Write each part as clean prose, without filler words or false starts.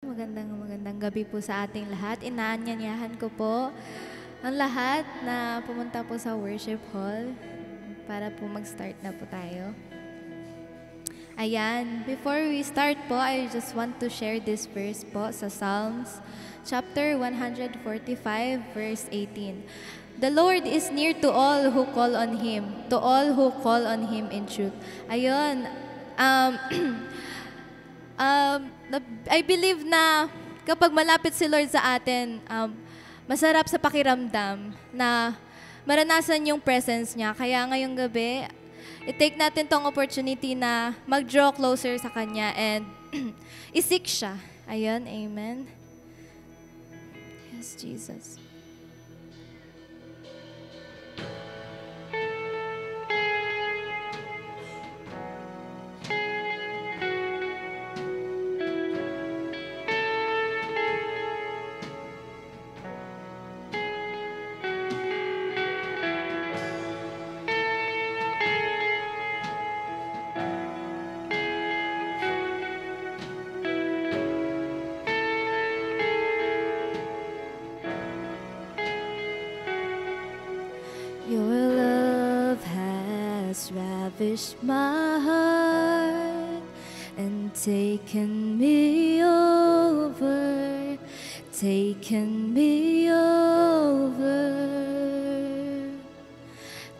Magandang gabi po sa ating lahat. Inaanyayahan ko po ang lahat na pumunta po sa worship hall para po mag-start na po tayo. Ayan, before we start po, I just want to share this verse po sa Psalms chapter 145 verse 18. The Lord is near to all who call on Him, to all who call on Him in truth. Ayun, I believe na kapag malapit si Lord sa atin, masarap sa pakiramdam na maranasan yung presence niya. Kaya ngayong gabi, i-take natin tong opportunity na mag-draw closer sa Kanya and isik siya. Ayun, amen. Yes, Jesus. Your love has ravished my heart and taken me over, taken me over.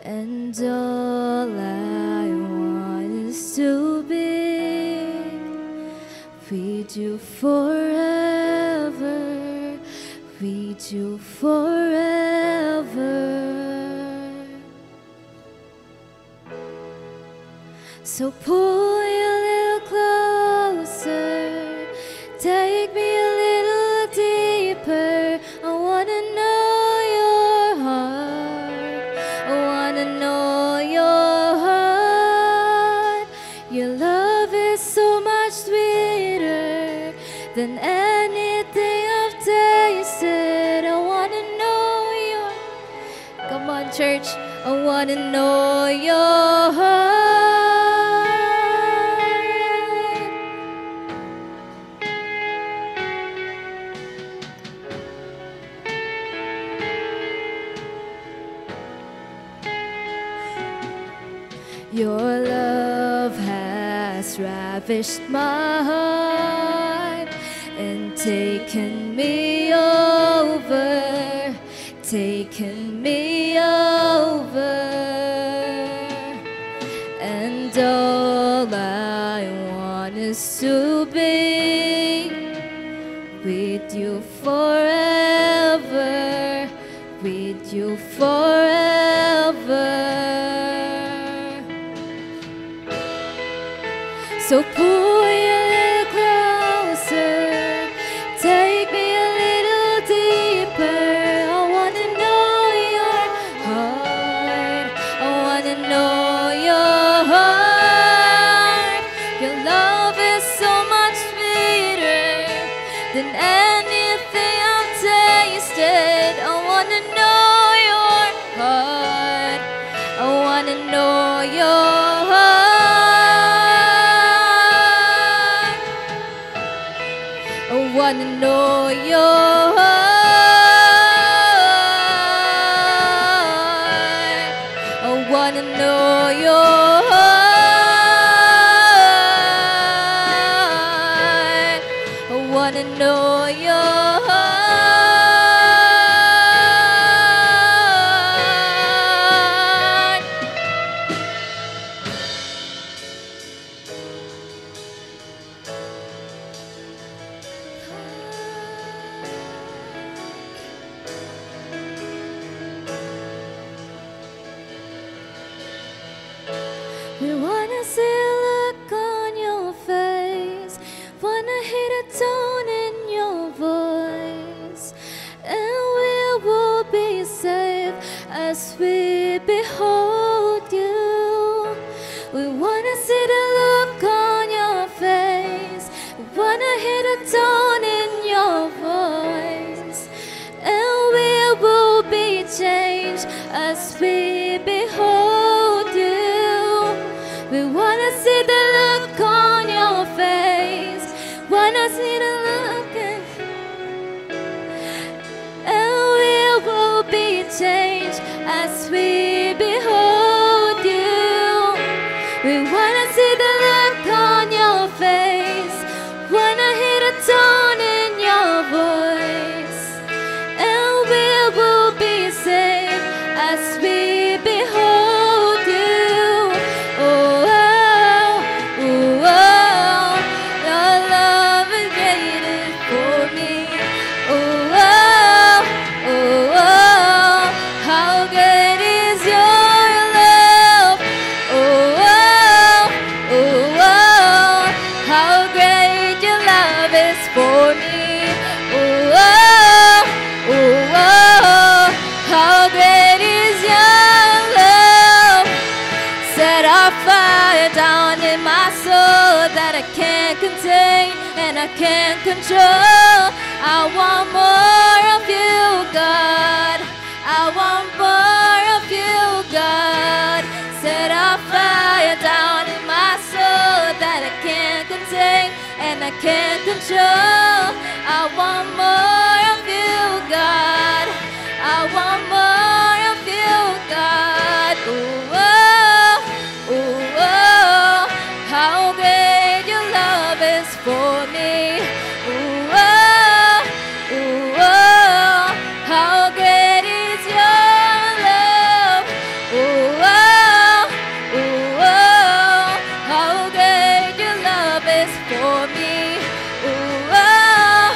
And all I want is to be with you forever, with you forever. So pull me a little closer, take me a little deeper. I wanna know your heart, I wanna know your heart. Your love is so much sweeter than anything I've tasted. I wanna know your, come on church, I wanna know your heart. Your love has ravished my heart and taken me over, taken me over. And all I want is to be with you forever, with you forever. So pull me a little closer, take me a little deeper. I wanna know your heart, I wanna know your heart. Your love is so much sweeter than anything I've tasted. I wanna know your heart, I wanna know your heart. I wanna know your heart. I wanna know your heart. I wanna know your heart. We wanna see a look on your face, wanna hear the tone in your voice, and we will be safe as we behold you. We wanna see the look on your face, we wanna hear the tone in your voice, and we will be changed as we behold you. We wanna see the look on your face, wanna see the look We wanna see the look on your face, wanna hear the tone in your voice, and we will be safe as we behold you. Oh, oh, oh, oh, your love is waiting for me. Oh, oh, oh, oh, how great is your love. Oh, oh, oh, oh, how great your love is for me. Oh, oh, oh, oh, how great is your love. Set a fire down in my soul that I can't contain and I can't control. I want more of you, God. I want more of you, God. Set a fire down in my soul that I can't contain and I can't control. I want more of you, God. I want more of you, God. Ooh, oh, ooh, oh, how great your love is for me. Ooh, oh, ooh, oh, how great is your love. Ooh, oh, ooh, oh, how great your love is for me. Ooh, oh,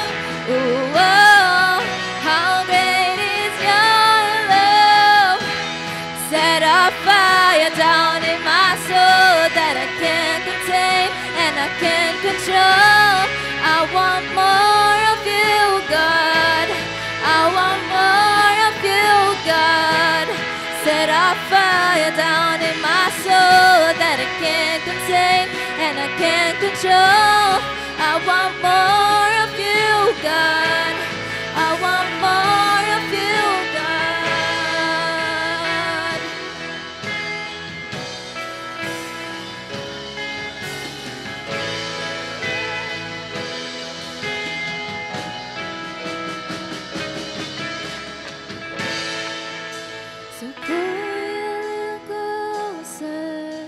ooh, oh, how great is your love. Set a fire down in my soul that I can't contain and I can't control. I want more of you, God. I want more of you, God. Set a fire down in my soul that I can't contain and I can't control. I want more of you, God. I want more of you, God. So pull me a little closer,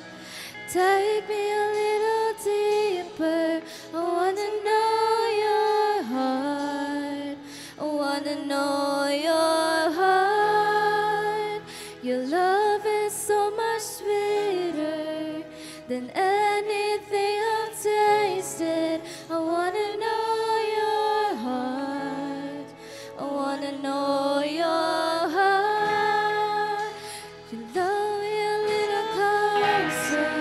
take me a little deeper. I wanna know your heart. I wanna know your heart. Your love is so much sweeter than anything I've tasted. I wanna know your heart. I wanna know your heart. You love me a little closer,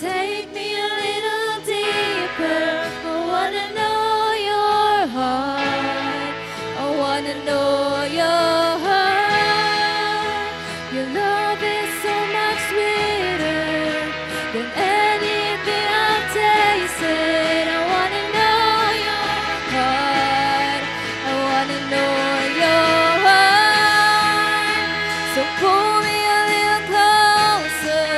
take me a little deeper. I wanna know your heart. I wanna know your heart. Your love is so much sweeter than anything I've tasted. I wanna know your heart. I wanna know your heart. So pull me a little closer,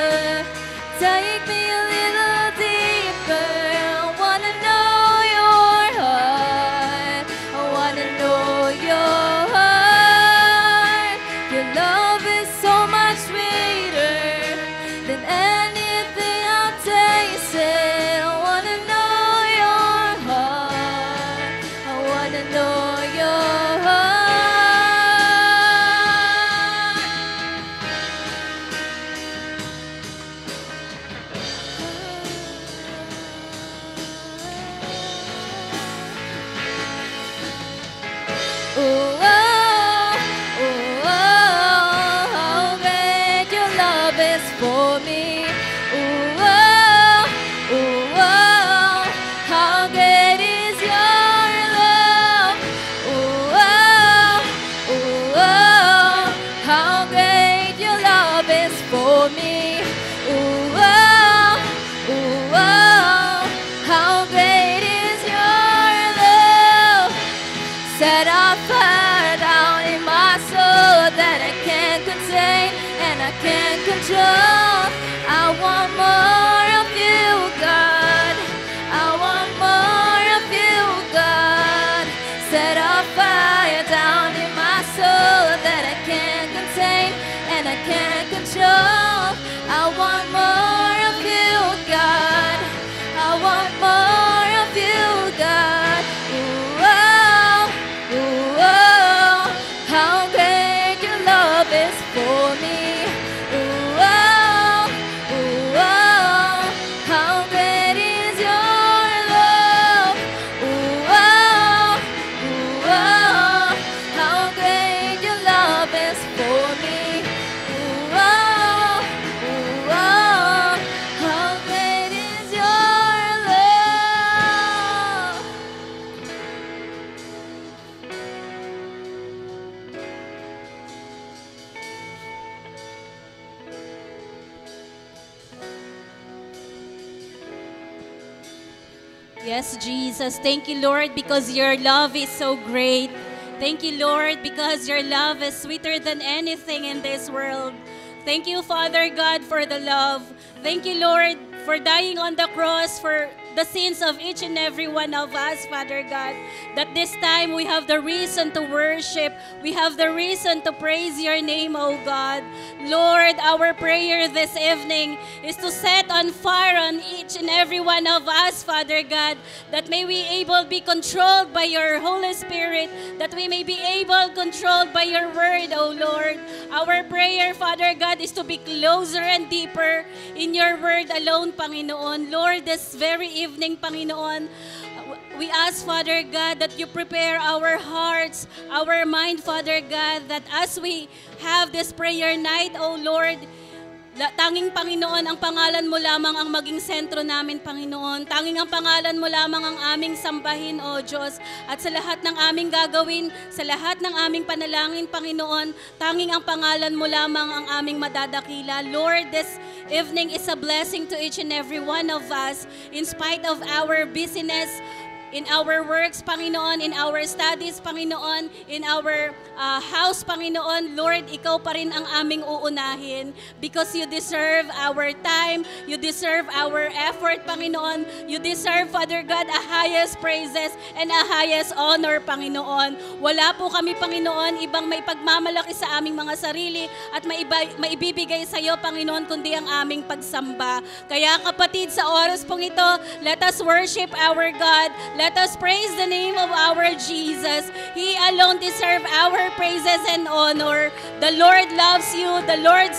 take me a little deeper. I wanna know your heart. I wanna know your heart. Your love is so much sweeter than anything I've tasted. I wanna know your heart. I wanna know your heart. Ooh, oh, ooh, oh, how great your love is for me. Ooh, oh, ooh, oh, how great is your love. Ooh, oh, ooh, oh, how great your love is for me. Ooh, oh, ooh, oh, how great is your love. Set a fire down in my soul that I can't contain and I can't control. I want more of you, God. I want more of you, God. Set a fire down in my soul that I can't contain and I can't control. I want more of Yes, Jesus. Thank you, Lord, because your love is so great. Thank you, Lord, because your love is sweeter than anything in this world. Thank you, Father God, for the love. Thank you, Lord, for dying on the cross for the sins of each and every one of us, Father God. That this time we have the reason to worship. We have the reason to praise your name, O God. Lord, our prayer this evening is to set on fire on each and every one of us, Father God, that may we able be controlled by your Holy Spirit, that we may be able controlled by your word, O Lord. Our prayer, Father God, is to be closer and deeper in your word alone, Panginoon. Lord, this very evening, Panginoon, we ask, Father God, that you prepare our hearts, our mind, Father God, that as we have this prayer night, O Lord, tanging Panginoon, ang pangalan mo lamang ang maging sentro namin, Panginoon. Tanging ang pangalan mo lamang ang aming sambahin, O Diyos. At sa lahat ng aming gagawin, sa lahat ng aming panalangin, Panginoon, tanging ang pangalan mo lamang ang aming madadakila. Lord, this evening is a blessing to each and every one of us. In spite of our busyness, in our works, Panginoon, in our studies, Panginoon, in our house, Panginoon, Lord, ikaw pa rin ang aming uunahin because you deserve our time, you deserve our effort, Panginoon, you deserve, Father God, a highest praises and a highest honor, Panginoon. Wala po kami, Panginoon, ibang may pagmamalaki sa aming mga sarili at maibibigay sa iyo, Panginoon, kundi ang aming pagsamba. Kaya kapatid, sa oras pong ito, let us worship our God. Let us praise the name of our Jesus. He alone deserves our praises and honor. The Lord loves you. The Lord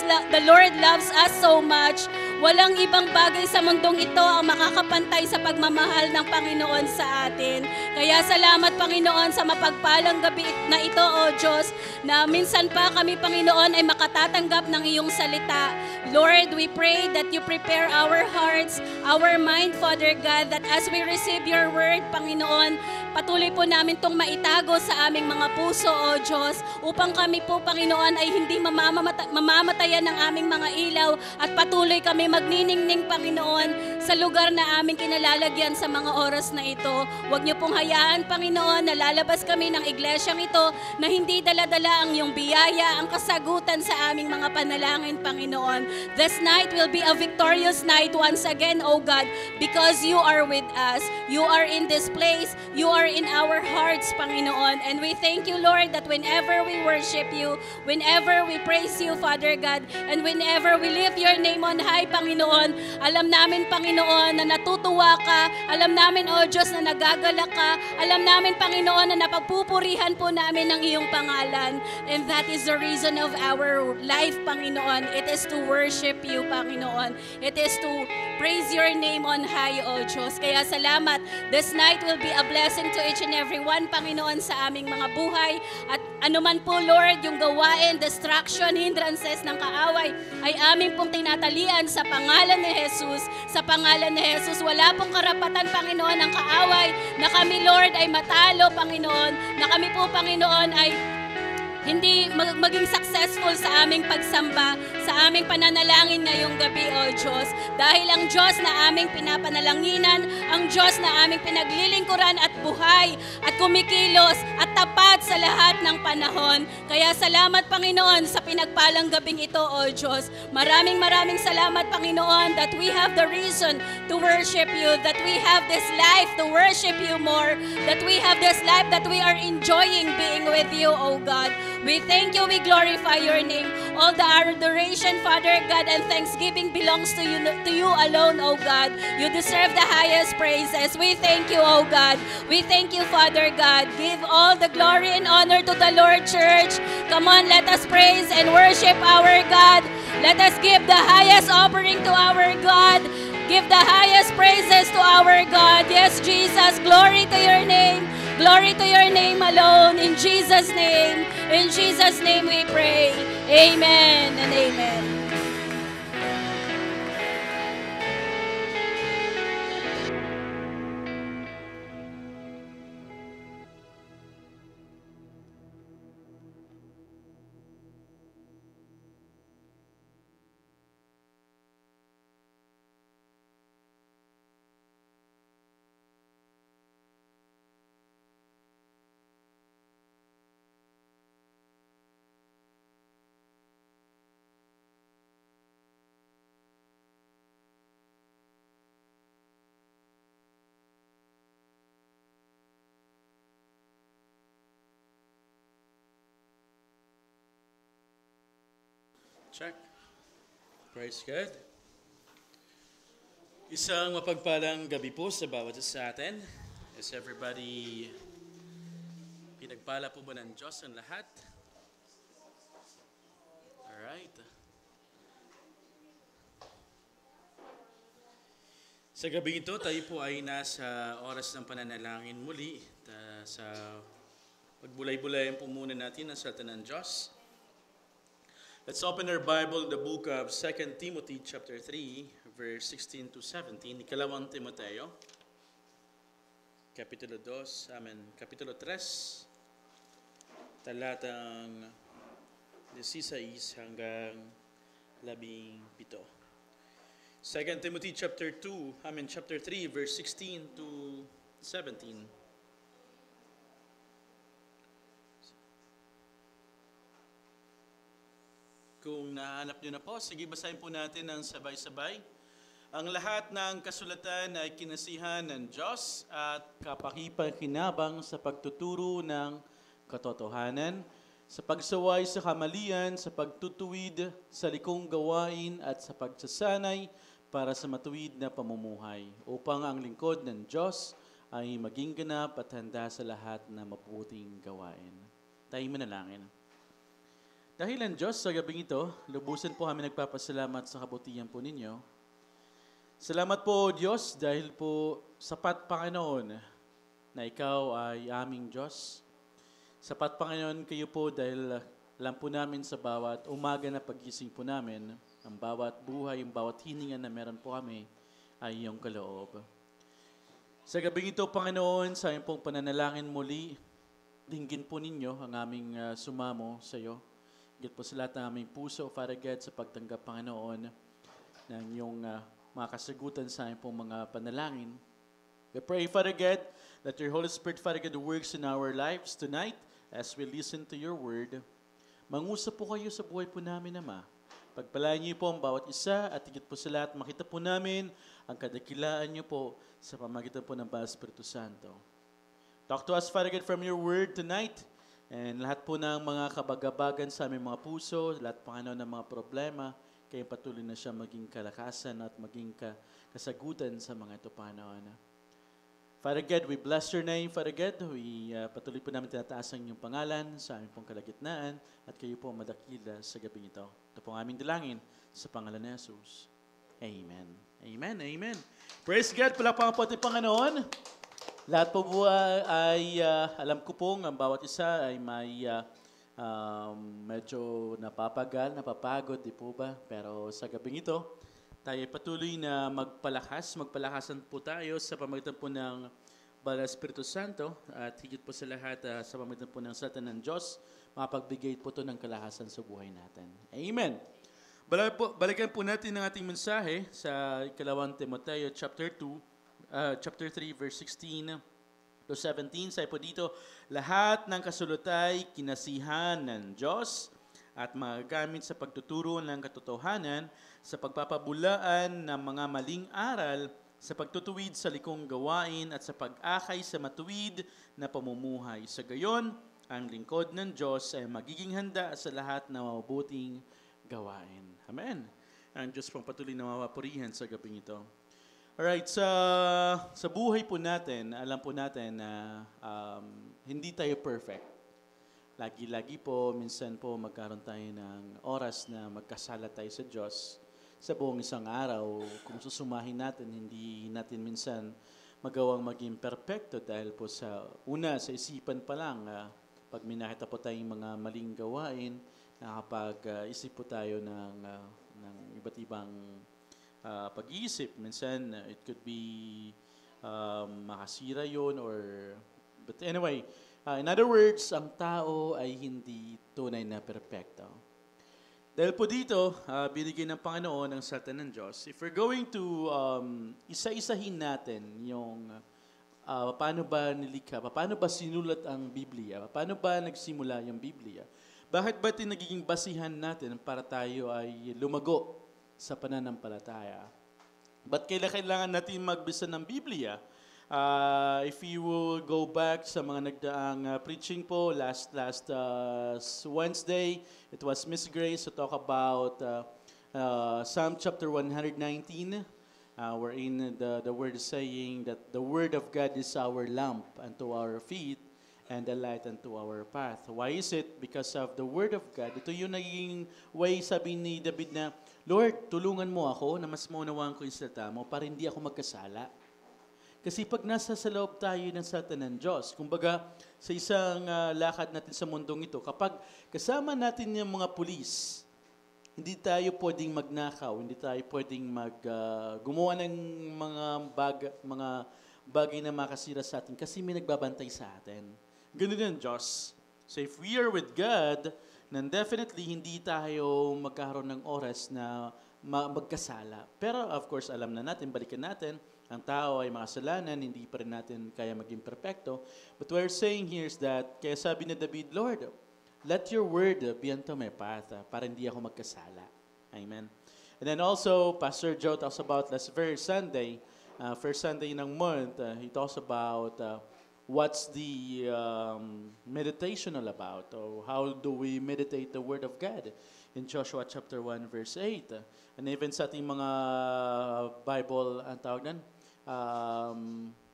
loves us so much. Walang ibang bagay sa mundong ito ang makakapantay sa pagmamahal ng Panginoon sa atin. Kaya salamat, Panginoon, sa mapagpalang gabi na ito, O Diyos, na minsan pa kami, Panginoon, ay makatatanggap ng iyong salita. Lord, we pray that you prepare our hearts, our mind, Father God, that as we receive your word, Panginoon, patuloy po namin itong maitago sa aming mga puso, O Diyos, upang kami po, Panginoon, ay hindi mamamatayan ng aming mga ilaw at patuloy kami magniningning, Panginoon, sa lugar na aming kinalalagyan sa mga oras na ito. Huwag niyo pong hayaan, Panginoon, na lalabas kami ng iglesyang ito na hindi dala-dala ang iyong biyaya, ang kasagutan sa aming mga panalangin, Panginoon. This night will be a victorious night once again, O God, because you are with us. You are in this place. You are in our hearts, Panginoon. And we thank you, Lord, that whenever we worship you, whenever we praise you, Father God, and whenever we lift your name on high, Panginoon, alam namin, Panginoon, na natutuwa ka. Alam namin, O Diyos, na nagagalak ka. Alam namin, Panginoon, na napagpupurihan po namin ang iyong pangalan. And that is the reason of our life, Panginoon. It is to worship you, Panginoon. It is to praise your name on high, O Diyos. Kaya salamat. This night will be a blessing to each and every one, Panginoon, sa aming mga buhay. At anuman po, Lord, yung gawain, distraction, hindrances ng kaaway, ay aming pong tinatalian sa pangalan ni Jesus. Sa pangalan ni Jesus, wala pong karapatan, Panginoon, ng kaaway na kami, Lord, ay matalo, Panginoon, na kami po, Panginoon, ay hindi maging successful sa aming pagsamba, sa aming pananalangin ngayong gabi, O Diyos. Dahil ang Diyos na aming pinapanalanginan, ang Diyos na aming pinaglilingkuran at buhay at kumikilos at tapat sa lahat ng panahon. Kaya salamat, Panginoon, sa pinagpalang gabing ito, O Diyos. Maraming salamat, Panginoon, that we have the reason to worship you, that we have this life to worship you more, that we have this life that we are enjoying being with you, O God. We thank you, we glorify your name. All the adoration, Father God, and thanksgiving belongs to you alone, O God. You deserve the highest praises. We thank you, O God. We thank you, Father God. Give all the glory and honor to the Lord, church. Come on, let us praise and worship our God. Let us give the highest offering to our God. Give the highest praises to our God. Yes, Jesus, glory to your name. Glory to your name alone. In Jesus' name we pray. Amen and amen. Check. Praise God. Isang mapagpalang gabi po sa bawat isa sa atin. Is everybody pinagpala po ba ng Diyos ang lahat? Alright. Sa gabi ito, tayo po ay nasa oras ng pananalangin muli. Sa pagbulay-bulayan po muna natin ang salita ng Diyos. Let's open our Bible, the book of 2 Timothy chapter 3, verse 16 to 17. Ikalawang Timoteo, Kapitulo 3, talatang 16 hanggang 17. 2 Timothy chapter 3, verse 16 to 17. Kung nahanap nyo na po, sige basahin po natin ng sabay-sabay. Ang lahat ng kasulatan ay kinasihan ng Diyos at kapakipakinabang sa pagtuturo ng katotohanan, sa pagsaway sa kamalian, sa pagtutuwid sa likong gawain at sa pagsasanay para sa matuwid na pamumuhay, upang ang lingkod ng Diyos ay maging ganap at handa sa lahat na mabuting gawain. Tayo manalangin. Dahil ang Diyos sa gabing ito, lubusan po kami nagpapasalamat sa kabutihan po ninyo. Salamat po, Diyos, dahil po sapat, Panginoon, na Ikaw ay aming Diyos. Sapat, Panginoon, kayo po dahil alam po namin sa bawat umaga na pagising po namin, ang bawat buhay, ang bawat hininga na meron po kami ay iyong kaloob. Sa gabing ito, Panginoon, sa iyong pong pananalangin muli, dinggin po ninyo ang aming sumamo sa iyo. Higit po sa lahat ng aming puso, Father God, sa pagtanggap, Panginoon, ng iyong mga kasagutan sa aming pong mga panalangin. We pray, Father God, that your Holy Spirit, Father God, works in our lives tonight as we listen to your word. Mangusap po kayo sa buhay po namin, Ama. Pagpalain niyo po ang bawat isa at higit po sa lahat, makita po namin ang kadakilaan niyo po sa pamagitan po ng Banal Espiritu Santo. Talk to us, Father God, from your word tonight. And lahat po ng mga kabagabagan sa aming mga puso, lahat, Panginoon, ng mga problema, kayo patuloy na siya maging kalakasan at maging kasagutan sa mga ito, Panginoon. Father God, we bless your name, Father God. We patuloy po namin tinataas ang inyong pangalan sa aming pong kalagitnaan at kayo po madakila sa gabing ito. Ito po ang aming dalangin sa pangalan ni Jesus. Amen. Amen. Amen. Praise God. Palakpakan po ating Panginoon. Lahat po ay alam ko pong ang bawat isa ay may medyo napapagod, di po ba? Pero sa gabing ito, tayo patuloy na magpalakasan po tayo sa pamagitan po ng Banal Espiritu Santo at higit po sa lahat sa pamagitan po ng salita ng Diyos, makapagbigay po ito ng kalakasan sa buhay natin. Amen. Balikan po natin ang ating mensahe sa ikalawang Timoteo chapter 3, verse 16 to 17. Sabi po dito, lahat ng kasulutay kinasihan ng Diyos at magagamit sa pagtuturo ng katotohanan, sa pagpapabulaan ng mga maling aral, sa pagtutuwid sa likong gawain at sa pag-akay sa matuwid na pamumuhay. Sa gayon, ang lingkod ng Diyos ay magiging handa sa lahat ng mabuting gawain. Amen. Ang Diyos pong patuloy na mapapurihan sa gabing ito. Alright, sa buhay po natin, alam po natin na hindi tayo perfect. Lagi-lagi po, minsan po magkaroon tayo ng oras na magkasala tayo sa Diyos sa buong isang araw. Kung susumahin natin, hindi natin minsan magawang maging perfecto dahil po sa isipan pa lang, pag minakita po tayong mga maling gawain, nakapag-isip po tayo ng iba't ibang pag-iisip. Minsan, it could be makasira yun but anyway, in other words, ang tao ay hindi tunay na perpekto. Dahil po dito, binigyan ng Panginoon ang salita ng Diyos. If we're going to isa-isahin natin yung paano ba nilikha, paano ba sinulat ang Biblia, paano ba nagsimula yung Biblia, bakit ba ito nagiging basihan natin para tayo ay lumago sa pananampalataya? Ba't kailangan natin magbasa ng Biblia? If you will go back sa mga nagdaang preaching po, last Wednesday, it was Miss Grace to talk about Psalm chapter 119, wherein the word is saying that the word of God is our lamp unto our feet and the light unto our path. Why is it? Because of the word of God. Ito yung naging way, sabi ni David na, Lord, tulungan mo ako na mas maunawaan ko yung salita mo para hindi ako magkasala. Kasi pag nasa sa loob tayo ng salita ng Diyos, kumbaga sa isang lakad natin sa mundong ito, kapag kasama natin yung mga pulis, hindi tayo pwedeng magnakaw, hindi tayo pwedeng gumawa ng mga bagay na makasira sa atin kasi may nagbabantay sa atin. Ganun ang Diyos. So if we are with God, then definitely hindi tayo magkaroon ng oras na magkasala. Pero of course, alam na natin, balikan natin, ang tao ay makasalanan, hindi pa rin natin kaya maging perfecto. But what we're saying here is that, kaya sabi ni David, Lord, let your word be unto my path, para hindi ako magkasala. Amen. And then also, Pastor Joe talks about last very Sunday, first Sunday ng month, he talks about what's the meditation all about, or how do we meditate the Word of God in Joshua chapter 1 verse 8. And even sa ating mga Bible, ang tawag nan,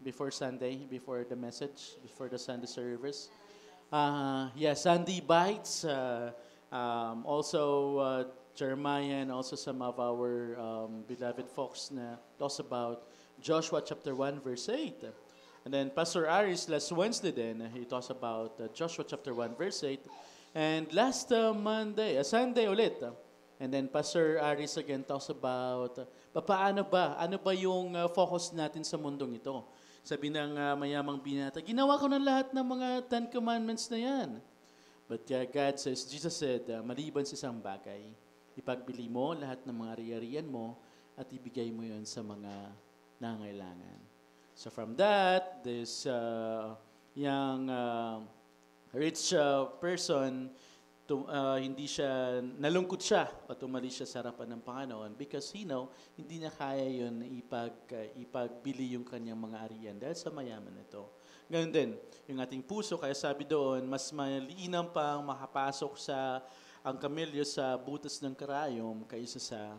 before Sunday, before the message, before the Sunday service. Sunday Bites, also Jeremiah, and also some of our beloved folks na talks about Joshua chapter 1 verse 8. And then Pastor Aris last Wednesday then, he talks about Joshua chapter 1 verse 8. And last Sunday ulit. And then Pastor Aris again talks about ano ba yung focus natin sa mundong ito. Sabi ng mayamang binata, ginawa ko ng lahat ng mga 10 commandments na yan. But God says, Jesus said, maliban sa isang bagay, ipagbili mo lahat ng mga ari-arian mo at ibigay mo yon sa mga nangailangan. So from that, this young rich person, hindi siya, nalungkot siya o tumalis siya sa harapan ng Panginoon because hindi niya kaya yun ipagbili yung kanyang mga arian dahil sa mayaman nito. Ganun din, yung ating puso, kaya sabi doon, mas maliinam pang makapasok ang kamelyo sa butas ng karayom kaysa sa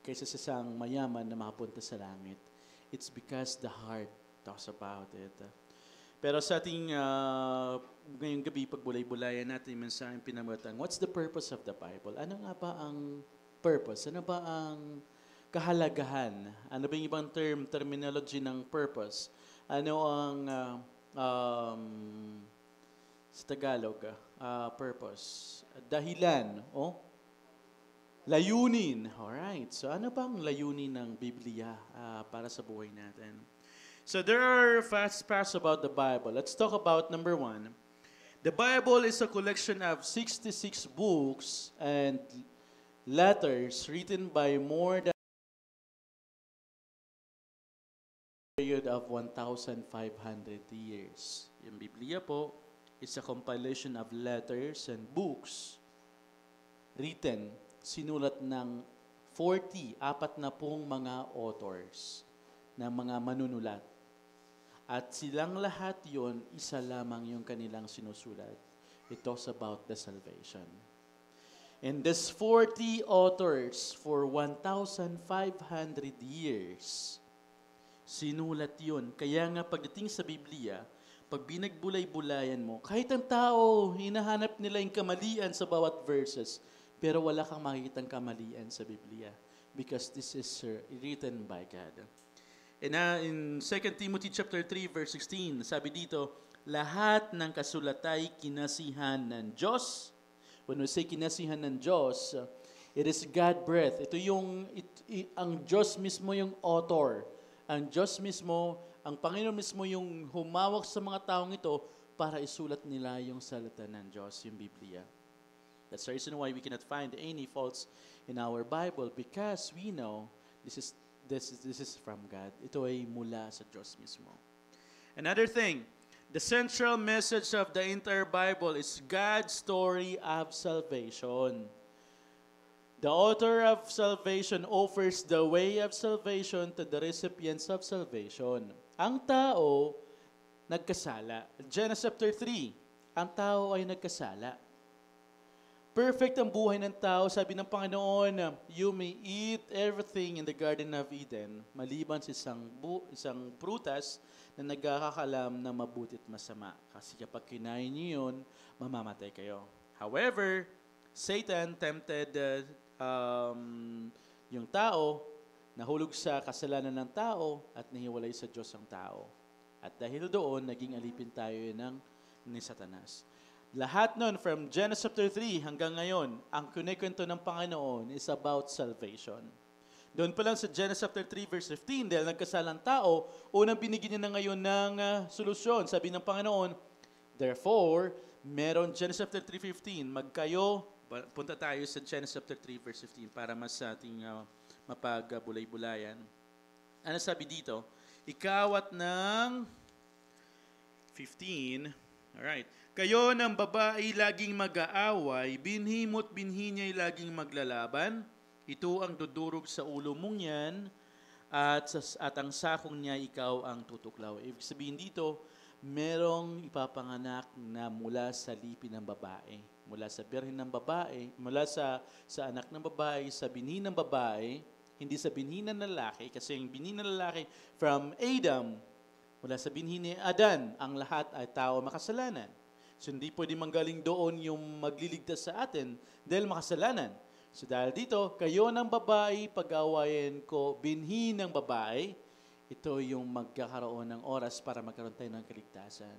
isang mayaman na makapunta sa langit. It's because the heart talks about it. Pero sa ating ngayong gabi, pagbulay-bulayan natin yung mensaheng pinamutang, what's the purpose of the Bible? Ano nga ba ang purpose? Ano ba ang kahalagahan? Ano ba yung ibang terminology ng purpose? Ano ang sa Tagalog, purpose? Dahilan, layunin. Alright. So ano bang layunin ng Biblia para sa buhay natin? So there are facts about the Bible. Let's talk about number 1. The Bible is a collection of 66 books and letters written by more than a period of 1,500 years. Yung Biblia po is a compilation of letters and books written, sinulat ng 40 na pong mga authors, na mga manunulat. At silang lahat yon, isa lamang yung kanilang sinusulat. It talks about the salvation. And this 40 authors for 1,500 years, sinulat yun. Kaya nga pagdating sa Biblia, pag binagbulay-bulayan mo, kahit ang tao, hinahanap nila yung kamalian sa bawat verses, pero wala kang makikitang kamalian sa Biblia because this is written by God. And in 2 Timothy chapter 3 verse 16, sabi dito, lahat ng kasulat ay kinasihan ng Diyos. When we say kinasihan ng Diyos, it is God-breathed. Ito ang Diyos mismo yung author. Ang Diyos mismo, ang Panginoon mismo yung humawak sa mga taong ito para isulat nila yung salita ng Diyos, yung Biblia. That's the reason why we cannot find any faults in our Bible because we know this is from God. Ito ay mula sa Diyos mismo. Another thing, the central message of the entire Bible is God's story of salvation. The author of salvation offers the way of salvation to the recipients of salvation. Ang tao, nagkasala. Genesis chapter 3, ang tao ay nagkasala. Perfect ang buhay ng tao. Sabi ng Panginoon, you may eat everything in the Garden of Eden, maliban sa isang prutas na nagkakakalam na mabuti at masama. Kasi kapag kinain niyo yun, mamamatay kayo. However, Satan tempted yung tao, nahulog sa kasalanan ng tao at nahiwalay sa Diyos ang tao. At dahil doon, naging alipin tayo ni Satanas. Lahat nun, from Genesis chapter 3 hanggang ngayon, ang kunikwento ng Panginoon is about salvation. Doon pa lang sa Genesis chapter 3 verse 15, dahil nagkasalang tao, unang binigyan niya na ngayon ng solusyon. Sabi ng Panginoon, therefore, meron Genesis chapter 3:15, punta tayo sa Genesis chapter 3 verse 15 para mas ating mapagbulay-bulayan. Ano sabi dito? Ikawat ng 15, alright. Kayo ng babae laging mag-aaway, binhi mo't binhi niya'y laging maglalaban. Ito ang dudurog sa ulo mong yan, at ang sakong niya ikaw ang tutuklaw. Ibig sabihin dito, merong ipapanganak na mula sa lipi ng babae, mula sa birhen ng babae, mula sa anak ng babae, sa binhi ng babae, hindi sa binhi ng lalaki, kasi yung binhi ng lalaki from Adam, mula sa binhi ni Adan, ang lahat ay tao makasalanan. So hindi pwede manggaling doon yung magliligtas sa atin dahil makasalanan. So dahil dito, kayo ng babae, pag-awayan ko, binhi ng babae, ito yung magkakaroon ng oras para magkaroon tayo ng kaligtasan.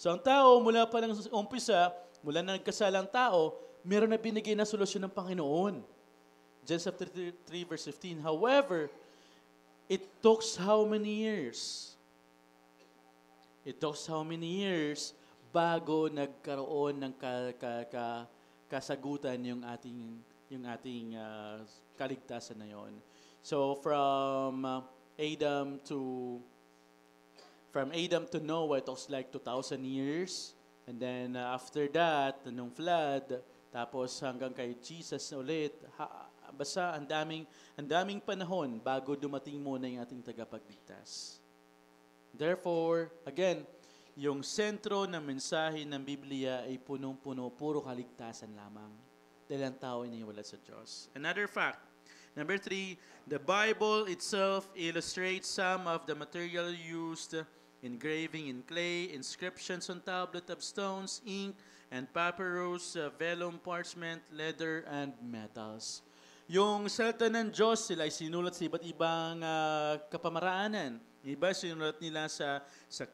So ang tao, mula pa ng umpisa, mula na nagkasalang tao, meron na binigay na solusyon ng Panginoon. Genesis chapter 3 verse 15. However, it took how many years? It took how many years bago nagkaroon ng kasagutan yung ating kaligtasan na yon. So from Adam to Noah, it was like 2,000 years. And then after that, nung flood, tapos hanggang kay Jesus ulit, basta ang daming panahon bago dumating muna yung ating tagapagligtas. Therefore, again, yung sentro ng mensahe ng Biblia ay punong-puno, puro kaligtasan lamang. Dahil ang tao ay iniwala sa Diyos. Another fact, number 3, the Bible itself illustrates some of the material used: engraving in clay, inscriptions on tablet of stones, ink and papyrus, vellum, parchment, leather, and metals. Yung salita ng Diyos, sila ay sinulat sa iba't ibang kapamaraanan. Iba sinulat nila sa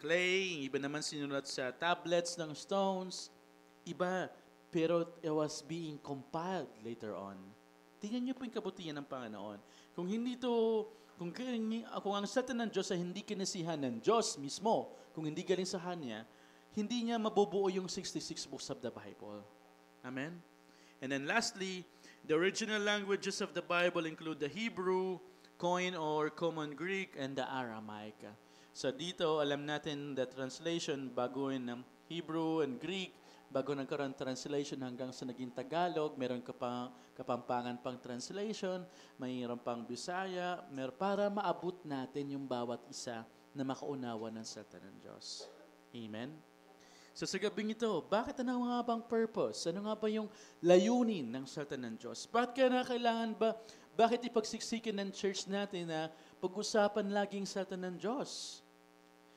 clay, iba naman sinulat sa tablets ng stones. Iba, pero it was being compiled later on. Tingnan niyo po yung kabutihan ng Panginoon. Kung ang salita ng Diyos ay hindi kinasihan ng Diyos mismo, kung hindi galing sa Kanya, hindi niya mabubuo yung 66 books of the Bible. Amen? And then lastly, the original languages of the Bible include the Hebrew, Koine or Common Greek, and the Aramaic. So dito, alam natin the translation, bago ng Hebrew and Greek, bago nagkaroon translation hanggang sa naging Tagalog, meron kapampangan pang translation, mayroon pang Bisaya, para maabot natin yung bawat isa na makaunawa ng salita ng Diyos. Amen? So sa gabing ito, bakit ano nga bang purpose? Ano nga ba yung layunin ng salita ng Diyos? Bakit ipagsiksikin ng church natin na pag-usapan laging salita ng Diyos?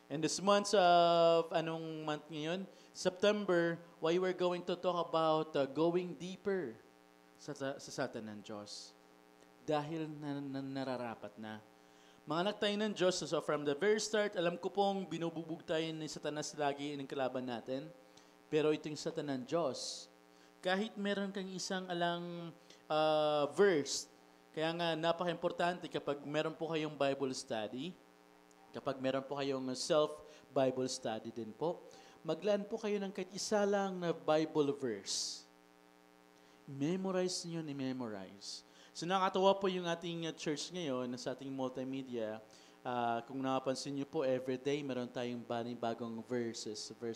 And this month of, anong month ngayon? September, why we're going to talk about going deeper sa salita ng Diyos. Dahil nararapat na. Mga anak tayo ng Diyos, so from the very start, alam ko pong binububog tayo ni Satanas lagi ng kalaban natin. Pero ito yung salita ng Diyos. Kahit meron kang isang verse, kaya nga napaka-importante kapag meron po kayong Bible study, kapag meron po kayong self-Bible study din po, maglaan po kayo ng kahit isa lang na Bible verse. Memorize niyo ni memorize. So nakakatawa po yung ating church ngayon sa ating multimedia. Kung nakapansin niyo po, everyday meron tayong bagong verse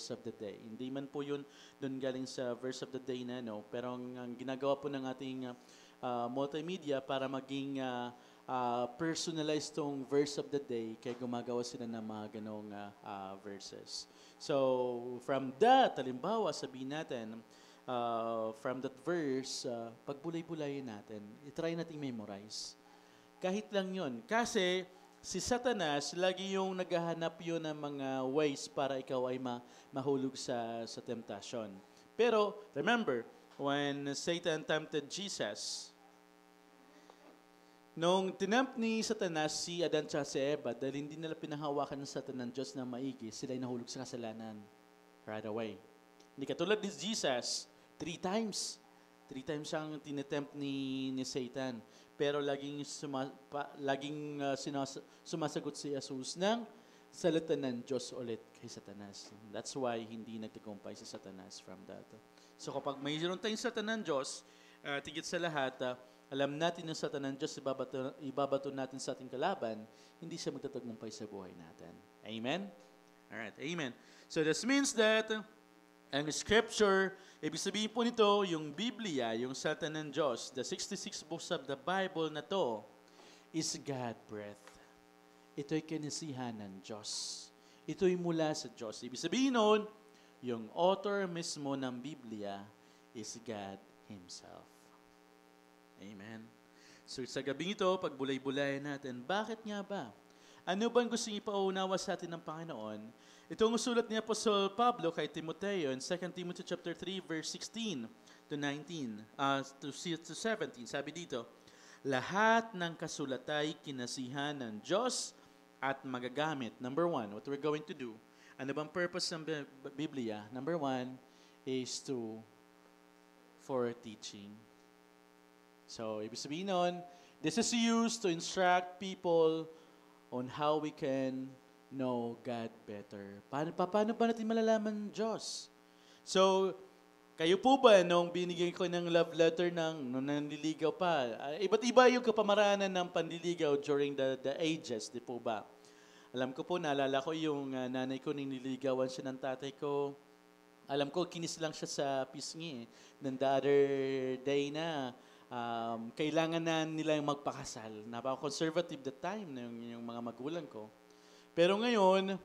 of the day. Hindi man po yun doon galing sa verse of the day na, no? Pero ang ginagawa po ng ating multimedia para maging personalized tong verse of the day, kaya gumagawa sila ng mga ganong verses. So, from that, halimbawa, sabihin natin, from that verse, pagbulay-bulayin natin, itry natin memorize. Kahit lang yun. Kasi, si Satanas, lagi yung naghahanap yun ng mga ways para ikaw ay mahulog sa temptation. Pero, remember, when Satan tempted Jesus, nung tinamp ni Satanas si Adan at si Eva, dahil hindi nila pinahawakan ng Satan ng Diyos na maigi, sila ay nahulog sa kasalanan right away. Hindi katulad ni Jesus, 3 times. 3 times siyang tinetempt ni Satan. Pero laging sumasagot si Jesus ng salita ng Diyos ulit kay Satanas. That's why hindi nagtagumpay si Satanas from that. So kapag mayroon tayong salita ng Diyos, tigit sa lahat, alam natin yung salita ng Diyos, ibabato natin sa ating kalaban, hindi siya magtatagumpay sa buhay natin. Amen? Alright, amen. So this means that ang Scripture, ibig sabihin po nito, yung Biblia, yung salita ng Diyos, the 66 books of the Bible na to, is God-breathed. Ito'y kinisihan ng Diyos. Ito'y mula sa Diyos. Ibig sabihin nun, yung author mismo ng Biblia is God Himself. Amen. So sa gabing ito, pagbulay-bulayan natin, bakit nga ba? Ano bang gusto niyo ipaunawa sa atin ng Panginoon? Itong sulat ni Apostol Pablo kay Timoteo in 2 Timothy chapter 3 verse 16 to 19 to 17. Sabi dito, lahat ng kasulatay kinasihan ng Diyos at magagamit. Number 1, what we're going to do. Ano bang purpose ng Biblia? Number 1 is for teaching. So, ibig sabihin nun, this is used to instruct people on how we can know God better. Paano ba natin malalaman Diyos? So, kayo po ba nung binigyan ko ng love letter nung nanliligaw pa? Iba't iba yung kapamaraanan ng panliligaw during the ages, di po ba? Alam ko po, naalala ko yung nanay ko nung nililigawan siya ng tatay ko. Alam ko, kinis lang siya sa pisngi. Then the other day na, kailangan na nilang magpakasal. Napaka-conservative that time yung mga magulang ko. Pero ngayon,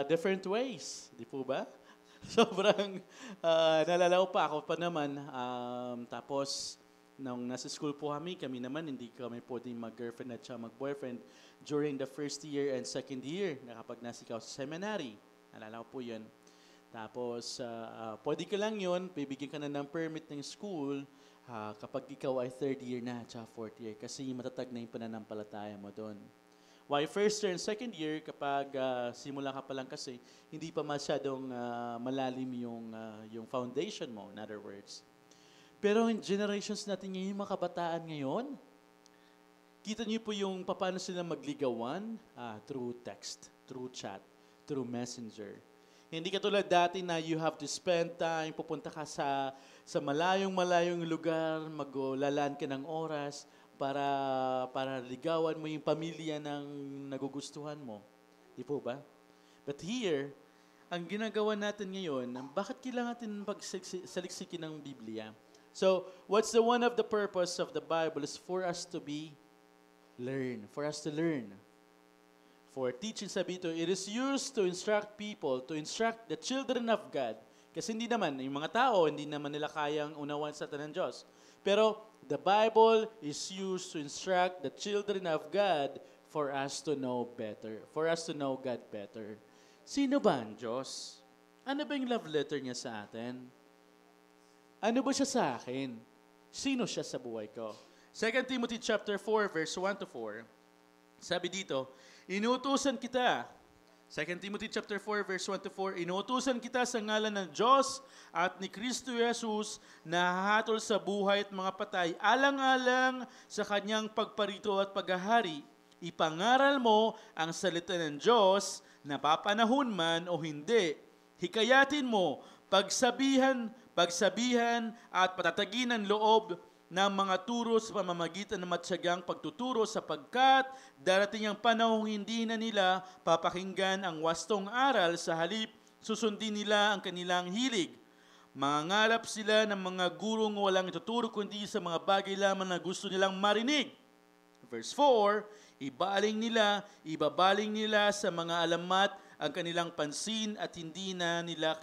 different ways. Di po ba? Sobrang, naalala ko pa, ako pa naman. Tapos, nung nasa school po kami naman, hindi kami pwedeng mag-girlfriend at mag-boyfriend during the first year and second year na kapag nasikaw sa seminary. Naalala ko po yun. Tapos, pwede ka lang yun, bibigyan ka na ng permit ng school, kapag ikaw ay third year na at fourth year kasi matatag na yung pananampalataya mo doon. Why first year and second year, kapag simula ka pa lang kasi, hindi pa masyadong malalim yung foundation mo, in other words. Pero in generations natin ngayon, mga kabataan ngayon, kita niyo po yung paano sila magligawan through text, through chat, through messenger. Hindi katulad dati na you have to spend time, pupunta ka sa malayong lugar, maglalaan ka ng oras para ligawan mo yung pamilya ng nagugustuhan mo. Di po ba? But here, ang ginagawa natin ngayon, bakit kailangan natin pagsaliksikin ng Biblia? So, what's one of the purpose of the Bible is for us to learn. For teaching, sabi ito, it is used to instruct people, to instruct the children of God. Kasi hindi naman, yung mga tao, hindi naman nila kayang unawan sa ng Diyos. Pero, the Bible is used to instruct the children of God for us to know better, for us to know God better. Sino ba ang Diyos? Ano ba yung love letter niya sa atin? Ano ba siya sa akin? Sino siya sa buhay ko? 2 Timothy chapter 4, verse 1 to 4. Sabi dito, inuutusan kita, 2 Timothy chapter 4, verse 1 to 4, inuutusan kita sa ngalan ng Diyos at ni Kristo Jesus na hahatol sa buhay at mga patay, alang-alang sa kanyang pagparito at paghahari. Ipangaral mo ang salita ng Diyos na papanahon man o hindi. Hikayatin mo, pagsabihan at patatagin ang loob ng mga turo sa pamamagitan ng matyagang pagtuturo sapagkat darating ang panahong hindi na nila papakinggan ang wastong aral sa halip susundin nila ang kanilang hilig. Mangangalap sila ng mga gurong walang ituturo kundi sa mga bagay lamang na gusto nilang marinig. Verse 4, ibabaling nila sa mga alamat ang kanilang pansin at hindi na nila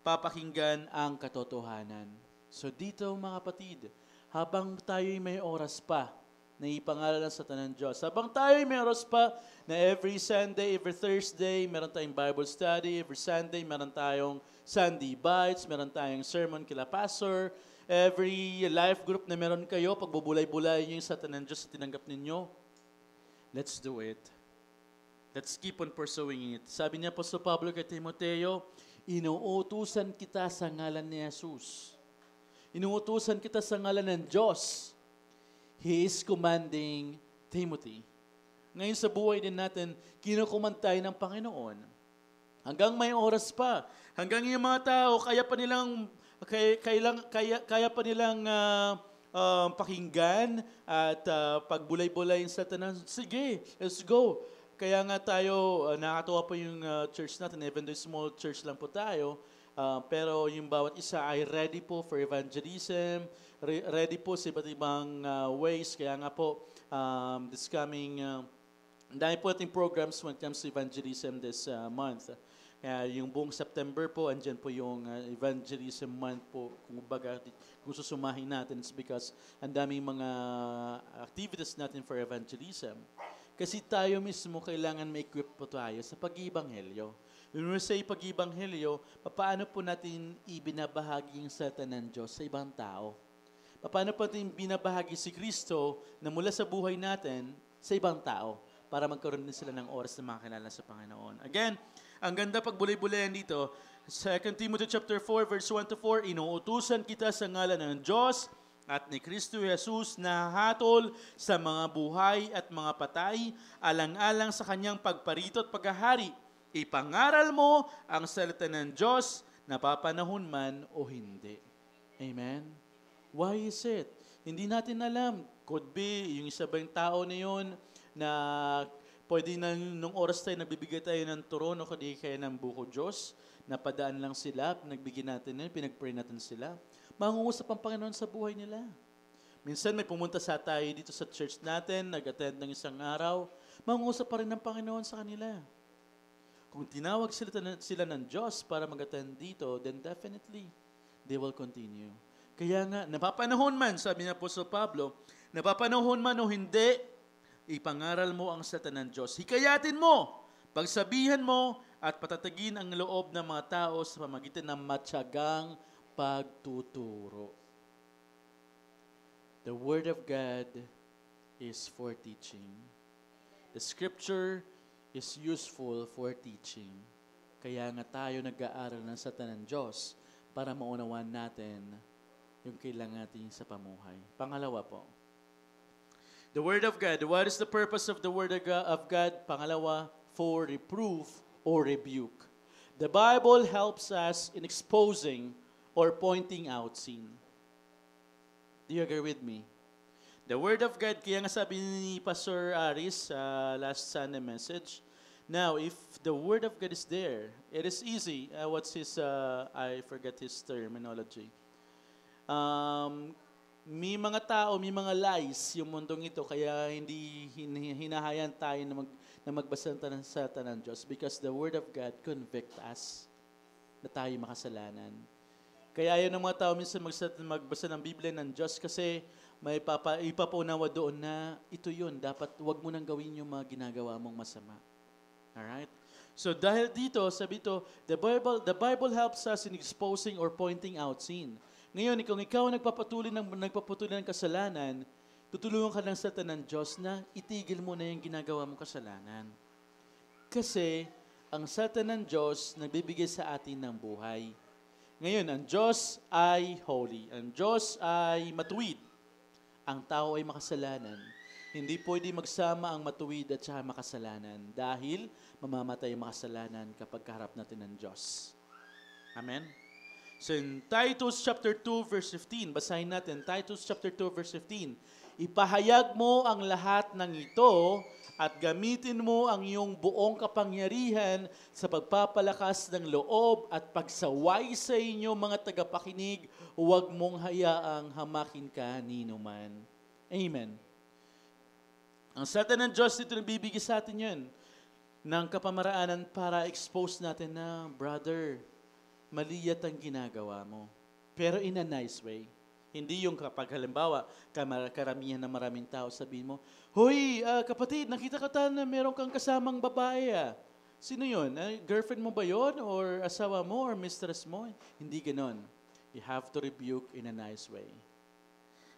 papakinggan ang katotohanan. So dito mga kapatid, habang tayo'y may oras pa na ipangalanan sa tanan Diyos, habang tayo'y may oras pa na every Sunday, every Thursday, meron tayong Bible study, every Sunday, meron tayong Sunday Bites, meron tayong sermon kila Pastor, every life group na meron kayo, pagbubulay-bulay nyo sa tanan Diyos sa tinanggap ninyo, let's do it. Let's keep on pursuing it. Sabi niya po sa Pablo kay Timoteo, inuutusan kita sa ngalan ni Jesus. Inuutusan kita sa ngalan ng Diyos. He is commanding Timothy. Ngayon sa buhay din natin, kinukuman tayo ng Panginoon. Hanggang may oras pa. Hanggang yung mga tao, kaya pa nilang pakinggan at pagbulay-bulay sa tanan. Sige, let's go. Kaya nga tayo, nakakatuwa po yung church natin, even though small church lang po tayo, pero yung bawat isa ay ready po for evangelism, ready po sa iba't ibang ways. Kaya nga po, this coming, dahil po ating programs when it comes to evangelism this month. Kaya yung buong September po, andyan po yung evangelism month po. Kung susumahin natin, it's because ang daming mga activities natin for evangelism. Kasi tayo mismo kailangan ma-equip po tayo sa pag-ibanghelyo. When we say pag-ibanghelyo, paano po natin ibinabahagi yung salita ng Diyos sa ibang tao? Paano po natin binabahagi si Kristo na mula sa buhay natin sa ibang tao para magkaroon din sila ng oras na makakilala sa Panginoon? Again, ang ganda pagbulay-bulayan dito, 2 Timothy chapter 4, verse 1-4, inuutusan kita sa ngalan ng Diyos at ni Kristo Jesus na hatol sa mga buhay at mga patay, alang-alang sa kanyang pagparito at paghahari. Ipangaral mo ang salita ng Diyos, napapanahon man o hindi. Amen? Why is it? Hindi natin alam. Could be, yung isa ba yung tao na yun na pwede na nung oras tayo nagbibigay tayo ng turon o kaya ng buko Diyos, napadaan lang sila, nagbigay natin yun, pinag-pray natin sila. Mangungusap ang Panginoon sa buhay nila. Minsan may pumunta sa tayo dito sa church natin, nag-attend ng isang araw, mangungusap pa rin ng Panginoon sa kanila. Kung tinawag sila ng Diyos para mag-attend dito, then definitely, they will continue. Kaya nga, napapanahon man, sabi na po sa Pablo, napapanahon man o hindi, ipangaral mo ang salita ng Diyos. Hikayatin mo, pagsabihan mo, at patatagin ang loob ng mga tao sa pamagitan ng matyagang pagtuturo. The Word of God is for teaching. The Scripture is useful for teaching. Kaya nga tayo nag-aaral ng salita ng Diyos para maunawaan natin yung kailangan natin sa pamuhay. Pangalawa po, the Word of God. What is the purpose of the Word of God? Pangalawa, for reproof or rebuke. The Bible helps us in exposing or pointing out sin. Do you agree with me? The Word of God, kaya nga sabi ni Pastor Aris last Sunday message, now if the Word of God is there, it is easy. What's his, I forget his terminology. May mga tao, may mga lies yung mundong ito, kaya hindi hinahayan tayo na magbasa sa salita ng Diyos because the Word of God convict us na tayo makasalanan. Kaya ayaw ng mga tao minsan magbasa ng Biblia ng Diyos kasi may ipapaunawa doon na ito yun, dapat wag mo nang gawin yung mga ginagawa mong masama. Alright? So dahil dito, sabi ito, the Bible helps us in exposing or pointing out sin. Ngayon, kung ikaw nagpapatuloy ng kasalanan, tutulungan ka ng salita ng Diyos na itigil mo na yung ginagawa mong kasalanan. Kasi, ang salita ng Diyos nagbibigay sa atin ng buhay. Ngayon, ang Diyos ay holy. Ang Diyos ay matuwid. Ang tao ay makasalanan. Hindi pwede magsama ang matuwid at saka makasalanan dahil mamamatay ang makasalanan kapag kaharap natin ng Diyos. Amen? So in Titus chapter 2 verse 15, basahin natin, Titus chapter 2 verse 15. Ipahayag mo ang lahat ng ito at gamitin mo ang iyong buong kapangyarihan sa pagpapalakas ng loob at pagsaway sa inyo mga tagapakinig, huwag mong hayaang hamakin ka nino man. Amen. Ang salita ng Diyos dito nagbibigay sa atin yun ng kapamaraanan para expose natin na, brother, mali yat ang ginagawa mo. Pero in a nice way. Hindi yung kapag halimbawa, karamihan na maraming tao sabihin mo, hoy, kapatid, nakita ka na meron kang kasamang babae ah. Sino yun? Girlfriend mo ba yun? Or asawa mo? Or mistress mo? Hindi ganon. You have to rebuke in a nice way.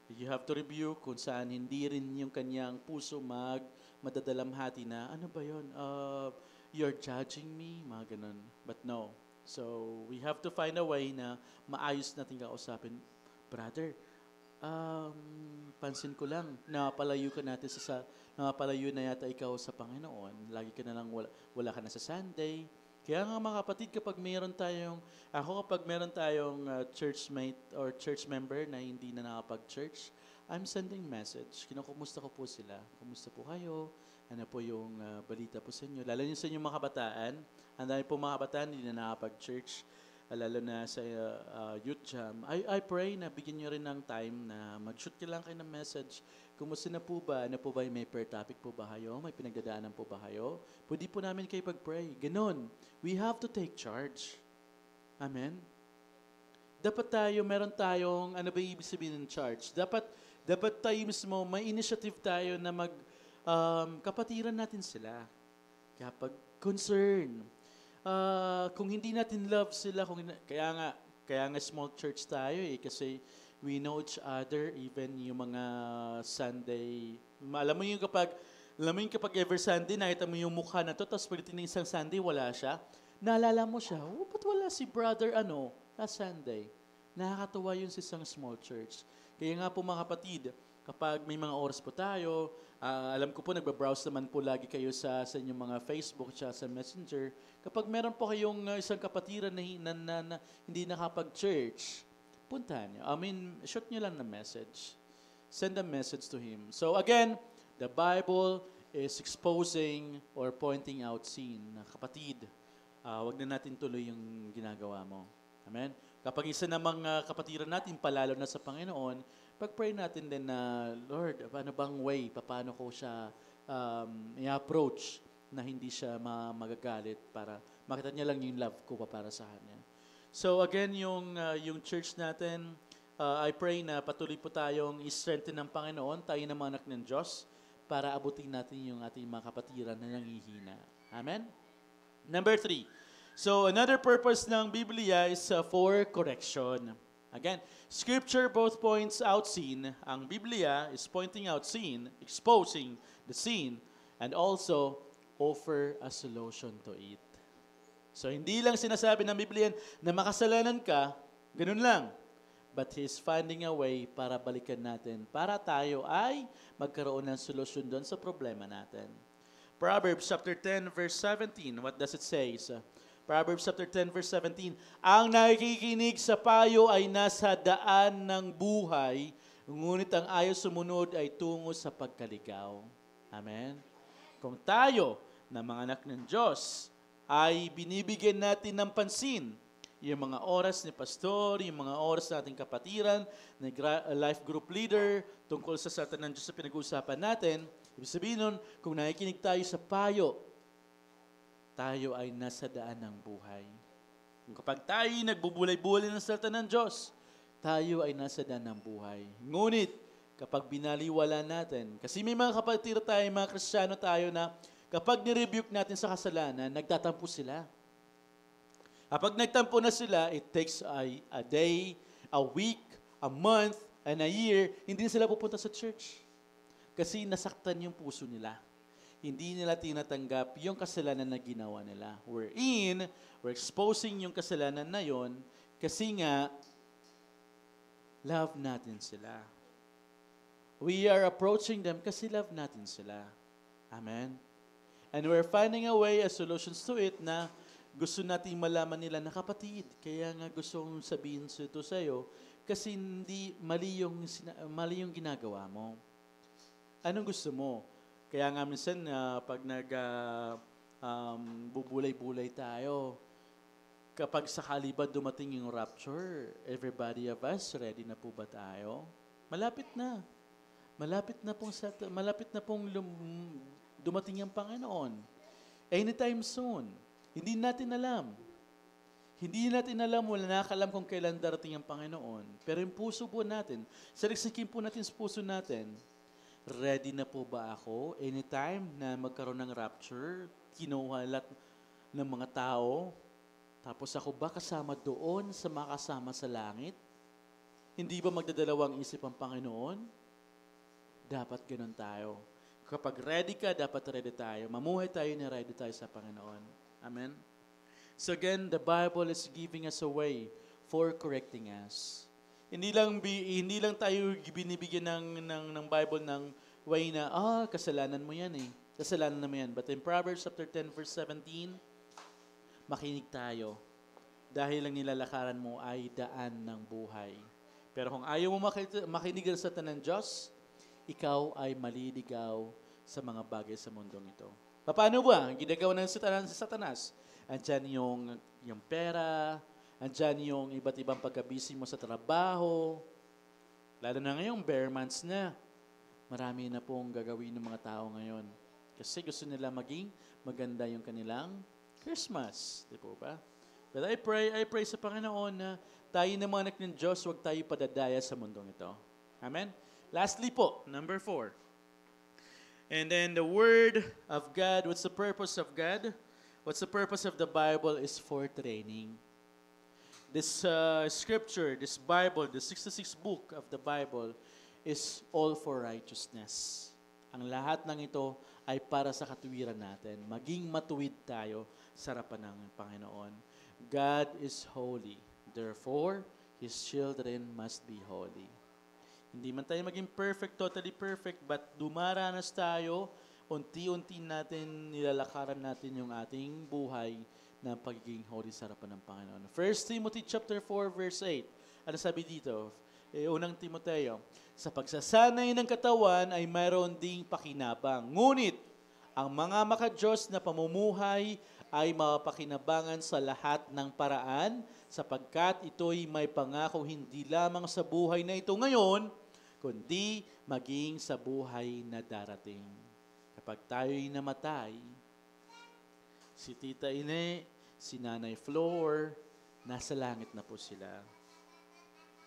You have to rebuke kung saan hindi rin yung kanyang puso madadalamhati na, ano ba yun? You're judging me? Mga ganon. But no. So, we have to find a way na maayos natin kausapin. Brother, pansin ko lang, napalayo na yata ikaw sa Panginoon. Lagi ka na lang, wala ka na sa Sunday. Kaya nga mga kapatid, kapag meron tayong churchmate or church member na hindi na nakapag-church, I'm sending message. Kinukumusta ko po sila. Kumusta po kayo? Ano po yung balita po sa inyo? Lalo nyo sa inyong mga kabataan. Ang dami po mga kabataan hindi na nakapag-church. Lalo na sa youth jam. I pray na bigyan nyo rin ng time na mag-shoot ka lang kayo ng message. Kumusta na po ba? Ano po ba? May prayer topic po ba kayo? May pinagdadaanan po ba kayo? Pwede po namin kayo pag-pray. Ganon. We have to take charge. Amen? Dapat meron tayong, ano ba ibig sabihin ng charge? Dapat tayo mismo, may initiative tayo na kapatiran natin sila. Kapag concern, kung hindi natin love sila, kaya nga small church tayo kasi we know each other, even yung mga Sunday. Alam mo yung kapag every Sunday, nakita mo yung mukha na to, tapos pagdating ng isang Sunday, wala siya. Naalala mo siya, ba't wala si brother last Sunday? Nakakatuwa yun sa isang small church. Kaya nga po mga kapatid, kapag may mga oras po tayo, alam ko po nagbabrowse naman po lagi kayo sa inyong mga Facebook at sa Messenger. Kapag meron po kayong isang kapatiran na hindi nakapag-church, puntahan nyo. Shoot nyo lang na message. Send a message to him. So again, the Bible is exposing or pointing out sin. Kapatid, wag na natin tuloy yung ginagawa mo. Amen? Kapag isa namang kapatiran natin, palalo na sa Panginoon, pag-pray natin din na, Lord, paano bang way, paano ko siya i-approach na hindi siya magagalit para makita niya lang yung love ko para sa kanya. So again, yung church natin, I pray na patuloy po tayong i-strengthen ng Panginoon, tayo na mga anak ng Diyos, para abutin natin yung ating mga kapatiran na nanghihina. Amen? Number 3. So another purpose ng Biblia is for correction. Again, Scripture both points out sin. Ang Biblia is pointing out sin, exposing the sin, and also offer a solution to it. So hindi lang sinasabi ng Biblia na makasalanan ka, ganun lang. But He's finding a way para balikan natin, para tayo ay magkaroon ng solusyon doon sa problema natin. Proverbs chapter 10 verse 17, what does it say? Proverbs chapter 10 verse 17, ang nakikinig sa payo ay nasa daan ng buhay, ngunit ang ayaw sumunod ay tungo sa pagkaligaw. Amen? Kung tayo na mga anak ng Diyos ay binibigyan natin ng pansin, yung mga oras ni pastor, yung mga oras nating kapatiran, na life group leader, tungkol sa salita ng Diyos sa pinag-uusapan natin, ibig sabihin nun, kung nakikinig tayo sa payo, tayo ay nasa daan ng buhay. Kung kapag tayo nagbubulay-bulay ng salita ng Diyos, tayo ay nasa daan ng buhay. Ngunit, kapag binaliwala natin, kasi may mga kapatid tayo, mga Kristiyano tayo na kapag nirebuke natin sa kasalanan, nagtatampo sila. Kapag nagtampo na sila, it takes a day, a week, a month, and a year, hindi na sila pupunta sa church. Kasi nasaktan yung puso nila. Hindi nila tinatanggap yung kasalanan na ginawa nila. We're exposing yung kasalanan na yon kasi nga, love natin sila. We are approaching them kasi love natin sila. Amen? And we're finding a way, a solutions to it na gusto nating malaman nila na kapatid, kaya nga gustong sabihin ito sa'yo, kasi hindi mali yung ginagawa mo. Anong gusto mo? Kaya nga minsan pag bubulay-bulay tayo, kapag sakali ba dumating yung rapture, everybody of us, ready na po ba tayo? Malapit na. Malapit na pong dumating ang Panginoon. Anytime soon. Hindi natin alam, wala nakakalam kung kailan darating ang Panginoon. Pero yung puso po natin, saliksikin po natin sa puso natin, ready na po ba ako anytime na magkaroon ng rapture, kinuha lahat ng mga tao, tapos ako ba kasama doon sa makasama sa langit? Hindi ba magdadalawang isip ang Panginoon? Dapat ganun tayo. Kapag ready ka, dapat ready tayo. Mamuhay tayo na ready tayo sa Panginoon. Amen? So again, the Bible is giving us a way for correcting us. Hindi lang tayo binibigyan ng Bible ng way na, kasalanan mo yan eh. Kasalanan mo yan. But in Proverbs chapter 10 verse 17, makinig tayo. Dahil ang nilalakaran mo ay daan ng buhay. Pero kung ayaw mo makinig sa salita ng Diyos, ikaw ay maliligaw sa mga bagay sa mundong ito. Paano ba? Ginagawa ng Satanas. Andyan yung pera, andyan yung iba't ibang pagkabisi mo sa trabaho. Lalo na ngayon, bare months na. Marami na pong gagawin ng mga tao ngayon. Kasi gusto nila maging maganda yung kanilang Christmas. Di po ba? But I pray sa Panginoon na tayo na mga anak ng Diyos, huwag tayo padadaya sa mundong ito. Amen? Lastly po, number 4. And then the Word of God, what's the purpose of God? What's the purpose of the Bible is for training. This scripture, this Bible, the 66 book of the Bible is all for righteousness. Ang lahat ng ito ay para sa katuwiran natin. Maging matuwid tayo sa harapan ng Panginoon. God is holy. Therefore, His children must be holy. Hindi man tayo maging perfect, totally perfect, but dumaranas tayo, unti-unti natin, nilalakaran natin yung ating buhay na pagiging holy sa harapan ng Panginoon. 1 Timothy chapter 4, verse 8. Ano sabi dito? Unang Timoteo, sa pagsasanay ng katawan ay mayroon ding pakinabang. Ngunit, ang mga makadiyos na pamumuhay ay mapakinabangan sa lahat ng paraan, sapagkat ito'y may pangako hindi lamang sa buhay na ito ngayon, kundi maging sa buhay na darating. Kapag tayo'y namatay, si Tita Ine, si Nanay Flor, nasa langit na po sila.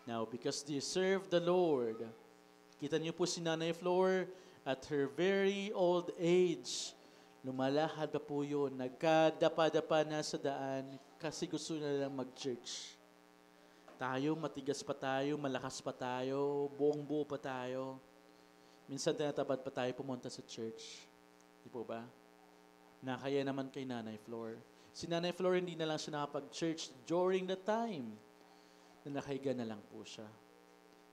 Now, because they serve the Lord, kita niyo po si Nanay Flor, at her very old age, lumalakad pa po yun, nagkadapa-dapa na sa daan, kasi gusto na lang mag-church. Tayo, matigas pa tayo, malakas pa tayo, buong-buo pa tayo. Minsan tinatabad pa tayo pumunta sa church. Di po ba? Nakaya naman kay Nanay Flor. Si Nanay Flor hindi na lang siya nakapag-church during the time na nakahiga na lang po siya.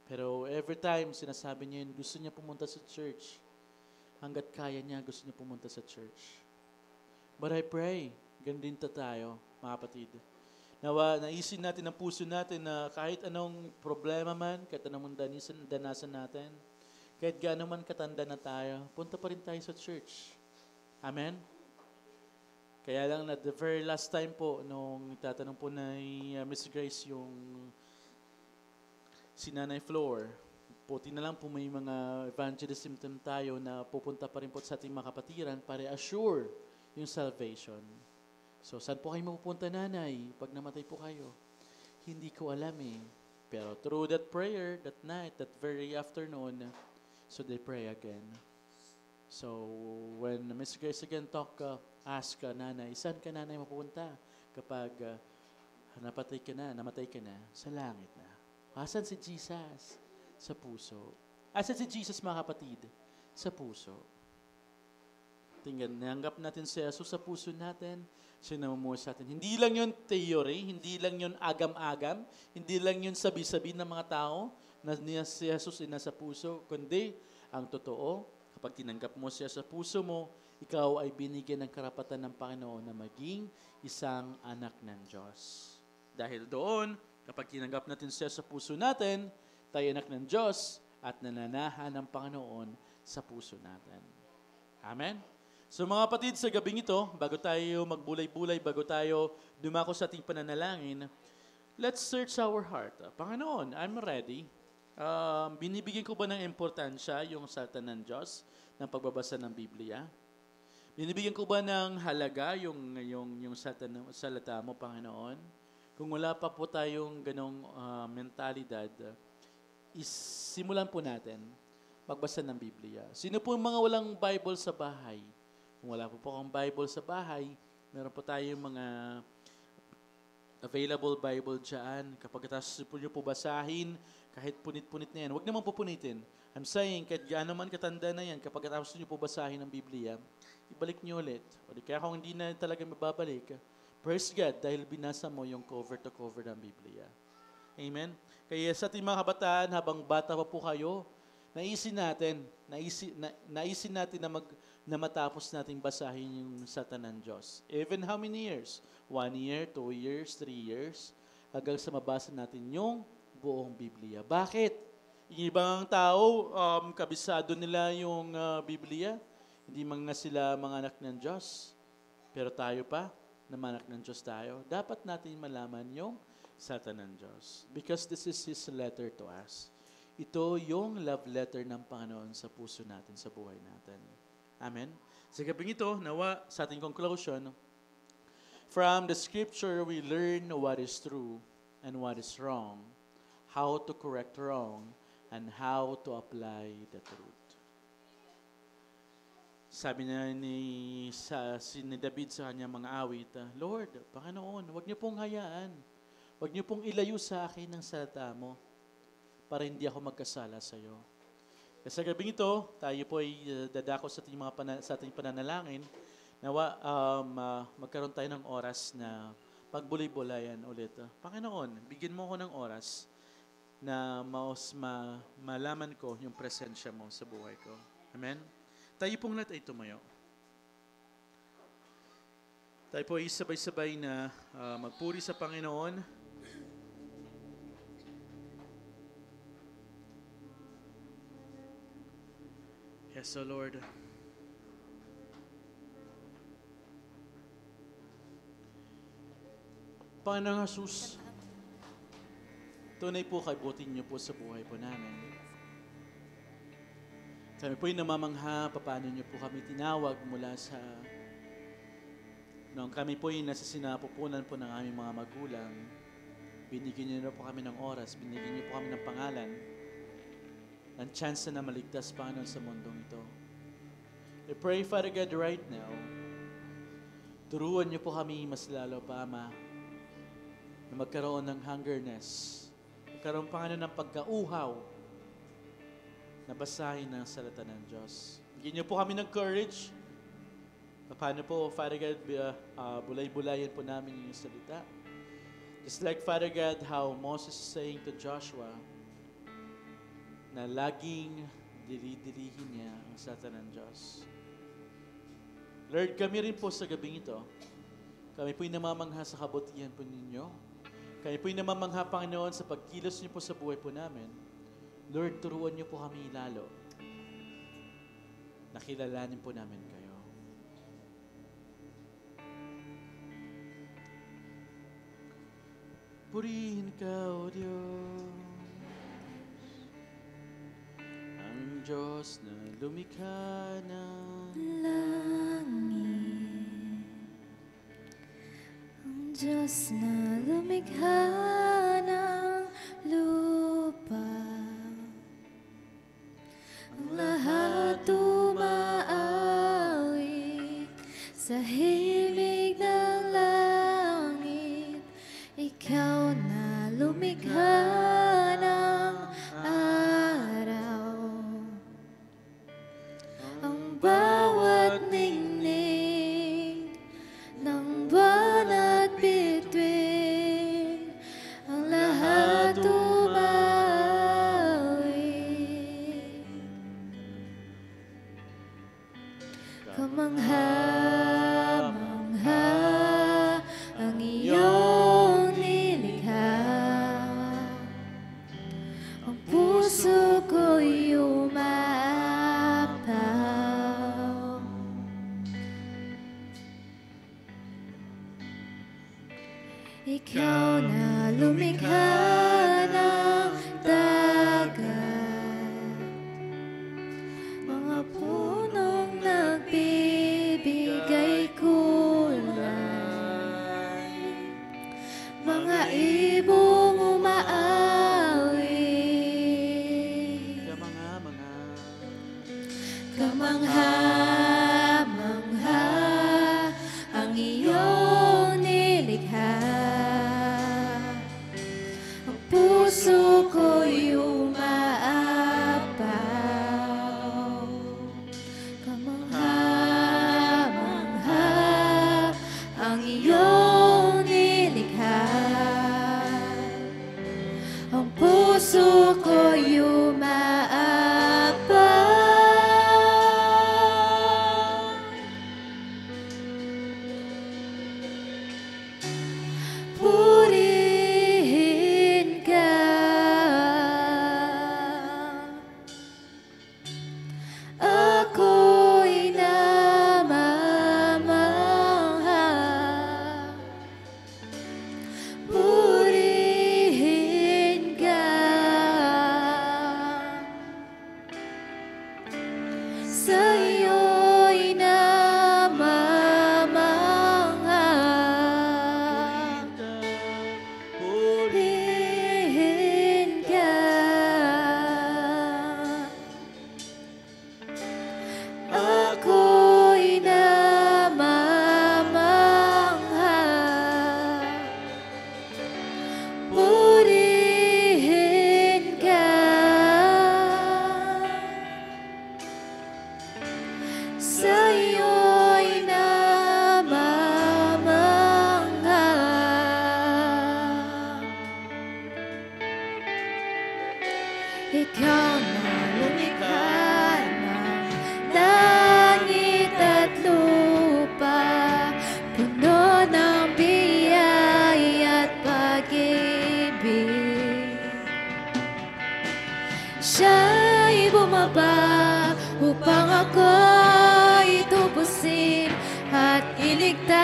Pero every time sinasabi niya yun, gusto niya pumunta sa church. Hanggat kaya niya, gusto niya pumunta sa church. But I pray, ganun din tayo, mga kapatid. Nawa, naisin natin ang puso natin na kahit anong problema man, kahit anong danasan natin, kahit gaano man katanda na tayo, punta pa rin tayo sa church. Amen? Kaya lang na the very last time po, nung tatanong po na Miss Grace yung si Nanay Flor, puti na lang po may mga evangelism tayo na pupunta pa rin po sa ating mga kapatiran para assure yung salvation. So, saan po kayo mapupunta, Nanay, pag namatay po kayo? Hindi ko alam eh. Pero through that prayer, that night, that very afternoon, so they pray again. So, when Miss Grace again ask Nanay, saan ka, Nanay, mapupunta kapag namatay ka na, sa langit na? Asan si Jesus? Sa puso. Asan si Jesus, mga kapatid? Sa puso. Tingnan, nanggap natin si Jesus sa puso natin, siya namumuhay sa atin. Hindi lang yun theory, hindi lang yun agam-agam, hindi lang yun sabi-sabi ng mga tao na si Jesus ay nasa puso, kundi ang totoo, kapag tinanggap mo siya sa puso mo, ikaw ay binigyan ng karapatan ng Panginoon na maging isang anak ng Diyos. Dahil doon, kapag tinanggap natin siya sa puso natin, tayo anak ng Diyos at nananahan ng Panginoon sa puso natin. Amen? So mga kapatid, sa gabing ito, bago tayo magbulay-bulay, bago tayo dumako sa ating pananalangin, let's search our heart. Panginoon, I'm ready. Binibigyan ko ba ng importansya yung salita ng Diyos ng pagbabasa ng Biblia? Binibigyan ko ba ng halaga yung salita mo, Panginoon? Kung wala pa po tayong ganong mentalidad, simulan po natin magbasa ng Biblia. Sino po yung mga walang Bible sa bahay? Kung wala po akong Bible sa bahay, meron po tayong mga available Bible dyan. Kapag nyo po basahin, kahit punit-punit na yan, huwag naman po punitin. I'm saying, kahit gaano man katanda na yan, kapag nyo po basahin ng Biblia, ibalik nyo ulit. O di kaya kung hindi na talaga mababalik, praise God dahil binasa mo yung cover to cover ng Biblia. Amen? Kaya sa ating mga kabataan, habang bata pa po kayo, naisin natin na matapos natin basahin yung salita ng Diyos. Even how many years? 1 year, 2 years, 3 years, hanggang sa mabasa natin yung buong Biblia. Bakit? Yung ibang tao, kabisado nila yung Biblia, hindi man nga sila mga anak ng Diyos. Pero tayo pa, na mga anak ng Diyos tayo, dapat natin malaman yung salita ng Diyos. Because this is His letter to us. Ito yung love letter ng Panginoon sa puso natin, sa buhay natin. Amen? Sa gabing ito, nawa sa ating conclusion, from the Scripture we learn what is true and what is wrong, how to correct wrong, and how to apply the truth. Sabi na ni David sa kanyang mga awit, Lord, Panginoon, huwag niyo pong hayaan. Huwag niyo pong ilayo sa akin ng salita mo para hindi ako magkasala sa iyo. Sa gabing ito, tayo po ay dadako sa ating pananalangin. Nawa, magkaroon tayo ng oras na pagbulay-bulayan ulit. Panginoon, bigyan mo ko ng oras na malaman ko yung presensya mo sa buhay ko. Amen? Tayo pong lahat ay tumayo. Tayo po ay sabay-sabay na magpuri sa Panginoon. Yes, O Lord. Panginoong Jesus, tunay po kabutin niyo po sa buhay po namin. Kami po'y namamangha, paano niyo po kami tinawag mula sa... Noong kami po'y nasa sinapupunan po ng aming mga magulang, binigyan niyo na po kami ng oras, binigyan niyo po kami ng pangalan, ng chance na maligtas, Panginoon, sa mundong ito. I pray, Father God, right now, turuan niyo po kami mas lalo pa, Ama, na magkaroon ng hungerness, magkaroon, Panginoon, ng pagkauhaw, nabasahin ng salita ng Diyos. Bigyan niyo po kami ng courage. Paano po, Father God, bulay-bulayan po namin yung salita. Just like, Father God, how Moses is saying to Joshua, na laging dili-dilihin niya ang salita ng Diyos. Lord, kami rin po sa gabing ito, kami po'y namamangha sa kabutihan po ninyo. Kami po'y namamangha, Panginoon, sa pagkilos niyo po sa buhay po namin. Lord, turuan niyo po kami lalo. Nakilalanin po namin kayo. Purihin ka, O Diyos, ang Diyos na lumikha ng langit, ang Diyos na lumikha ng lupa. Ang lahat umaawit sa himig ng langit. Ikaw na lumikha ng araw. Ang bawat ningning ng buwan at bituin, ang lahat Kamangha-mangha ang iyong nilikha. Ang puso ko'y umaapaw. Ikaw na lumikha ng dagat, mga punong nagbibigay kulay, mga ibong umaawit. Kamangha-mangha ang iyong nilikha. Ang puso ko'y umaapaw. Kamangha-mangha ang iyong nilikha. Ang puso ko'y umaapaw. Purihin ka, ako'y namamangha. Purihin ka, sa'yo'y namamangha. Purihin ka, ako'y namamangha. Purihin ka, sa'yo'y namamangha. Ikaw na lumikha ng langit at lupa, puno ng biyaya at pag-ibig. Siya'y bumaba upang ako'y tubusin at iligtas.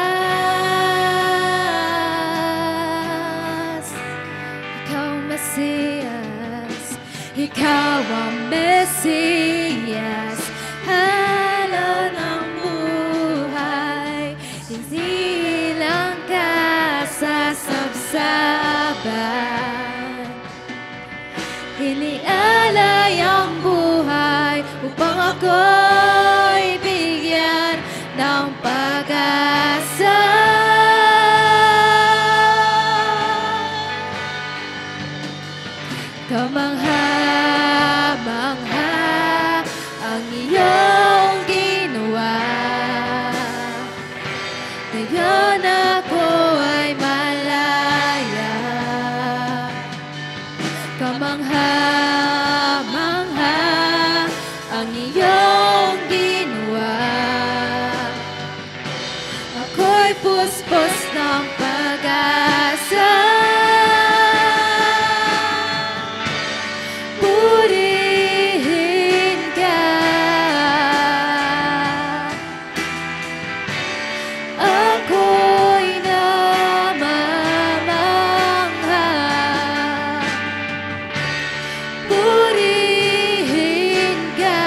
Ikaw Mesiyas, ikaw ang Mesiyas, halon ng buhay, isilang ka sa sabsaban. Inialay ang buhay upang ako'y bigyan ng pag-asa. Kamangha-mangha ang iyong ginawa. Ngayon ako ay malaya. Kamangha-mangha ang iyong ginawa. Ako'y puspos ng pag-asa. Purihin ka, ako'y namamangha. Purihin ka,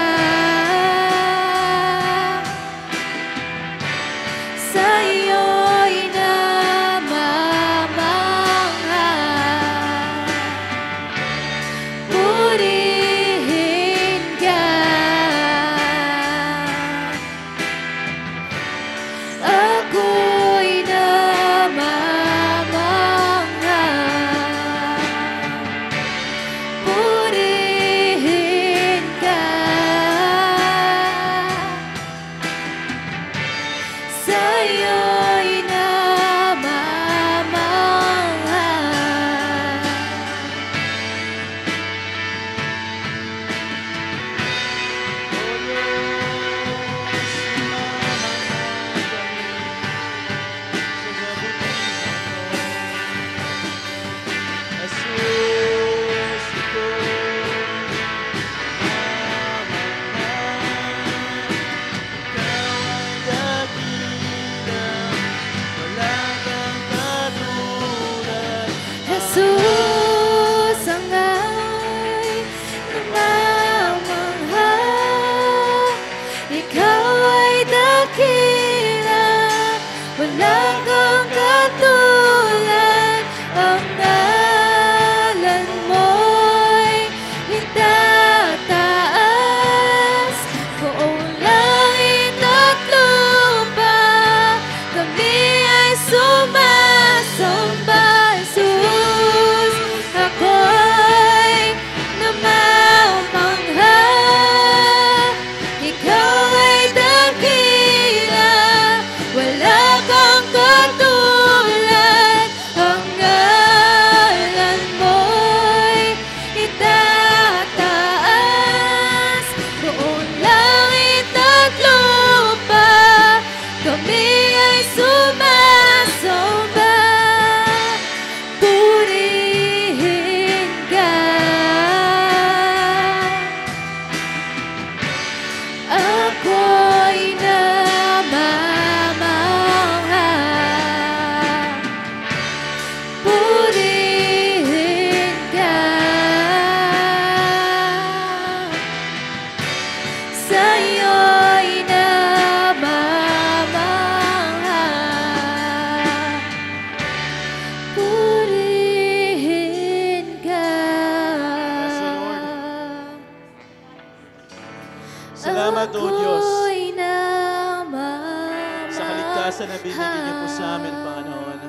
Salamat, O Diyos, ako'y namamahay. sa kaligtasan na binigay niyo po sa amin, Panginoon.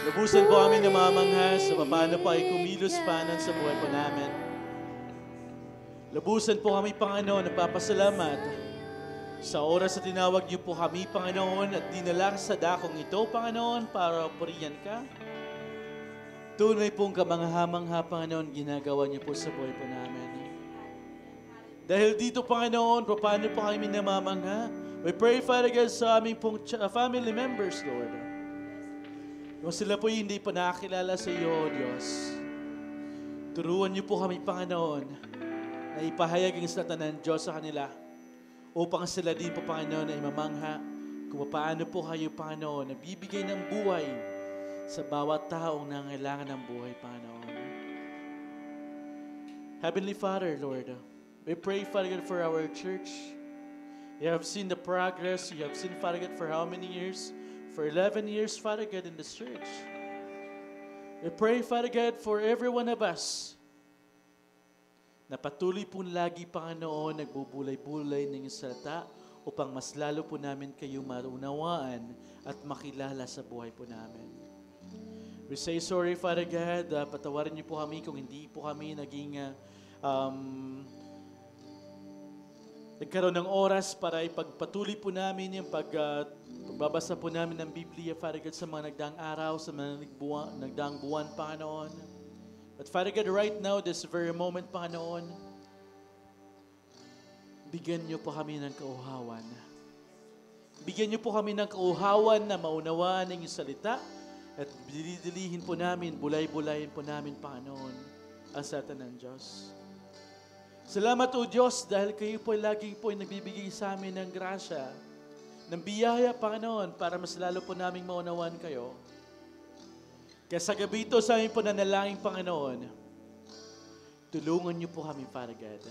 Lubusan po kami namamangha sa paano pa ay kumilos panan sa buhay po namin. Lubusan po kami, Panginoon, nagpapasalamat sa oras na tinawag niyo po kami, Panginoon, at dinala sa dakong ito, Panginoon, para purihan ka. Tunay pong kamangha-mangha, Panginoon, ginagawa niyo po sa buhay po namin. Dahil dito, Panginoon, paano po kami namamangha? We pray, Father God, sa aming pong family members, Lord. Kung sila po hindi pa nakakilala sa iyo, O Diyos, turuan niyo po kami, Panginoon, na ipahayag ang salita ng Diyos sa kanila upang sila din po, Panginoon, ay mamangha kung paano po kayo, Panginoon, nagbibigay ng buhay sa bawat taong nangailangan ng buhay, Panginoon. Heavenly Father, Lord, we pray, Father God, for our church. You have seen the progress. You have seen, Father God, for how many years? For 11 years, Father God, in this church. We pray, Father God, for every one of us na patuloy pong lagi, Panginoon, nagbubulay-bulay ng iyong salita upang mas lalo po namin kayo maunawaan at makilala sa buhay po namin. We say sorry, Father God, patawarin niyo po kami kung hindi po kami naging nagkaroon ng oras para ipagpatuloy po namin yung pagbabasa po namin ng Biblia, Father God, sa mga nagdaang araw, sa mga nagdaang buwan, Panginoon. But Father God, right now, this very moment, Panginoon, bigyan niyo po kami ng kauhawan. Bigyan niyo po kami ng kauhawan na maunawaan ng iyong salita at dilihin po namin, bulay-bulayin po namin, Panginoon, ang salita ng Diyos. Salamat, O Diyos, dahil kayo po lagi po ay nagbibigay sa amin ng grasya, ng biyaya, Panginoon, para mas lalo po naming maunawaan kayo. Kaya sa gabi ito, sa amin po nanalangin, Panginoon, tulungan niyo po kami, Father God.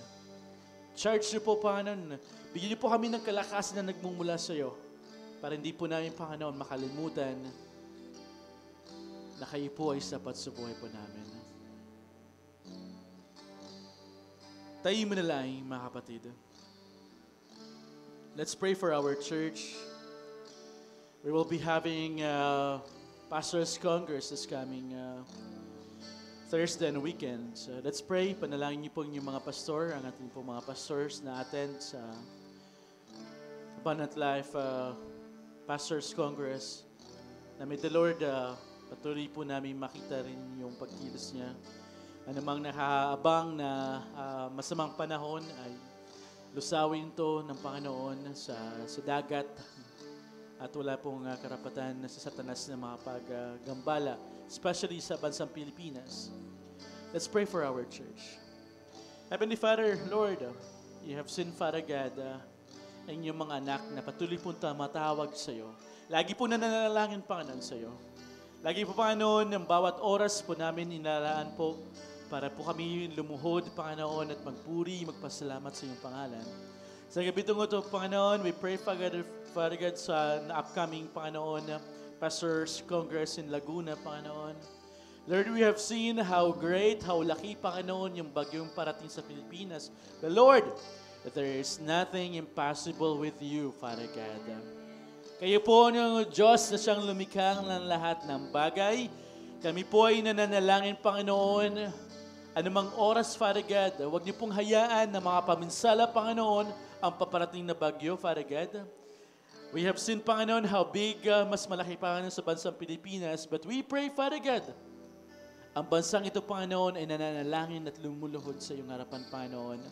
Charge niyo po, Panginoon, bigyan niyo po kami ng kalakasan na nagmumula sa iyo, para hindi po namin, Panginoon, makalimutan na kayo po ay sapat sa buhay po namin. Tayo mo na lang, mga kapatid. Let's pray for our church. We will be having Pastors' Congress this coming Thursday and weekend. So let's pray. Panalangin niyo po yung mga pastor, ang ating po mga pastors na attend sa Abundant Life Pastors' Congress. Na may the Lord patuloy po namin makita rin yung pagkilos niya. Anumang nakaabang na masamang panahon ay lusawin to ng Panginoon sa dagat at wala pong karapatan na sa Satanas na makapag-gambala, especially sa bansang Pilipinas. Let's pray for our church. Heavenly Father, Lord, you have seen, Father God, ang inyong mga anak na patuloy po matawag sa iyo. Lagi po nananalangin, Panginoon, sa iyo. Lagi po, Panginoon, ang bawat oras po namin inalaan po para po kami lumuhod, Panginoon, at magpuri, magpasalamat sa iyong pangalan. Sa gabi itong ito, Panginoon, we pray, Father God, sa upcoming, Panginoon, Pastors' Congress in Laguna, Panginoon. Lord, we have seen how great, how laki, Panginoon, yung bagyong parating sa Pilipinas. But Lord, that there is nothing impossible with you, Father God. Kayo po ng Diyos na siyang lumikha ng lahat ng bagay. Kami po ay nananalangin, Panginoon, anumang oras, Father God, huwag niyo pong hayaan na mga paminsala, Panginoon, ang paparating na bagyo, Father God. We have seen, Panginoon, how big, mas malaki, Panginoon, sa bansang Pilipinas. But we pray, Father God, ang bansang ito, Panginoon, ay nananalangin at lumuluhod sa iyong harapan, Panginoon.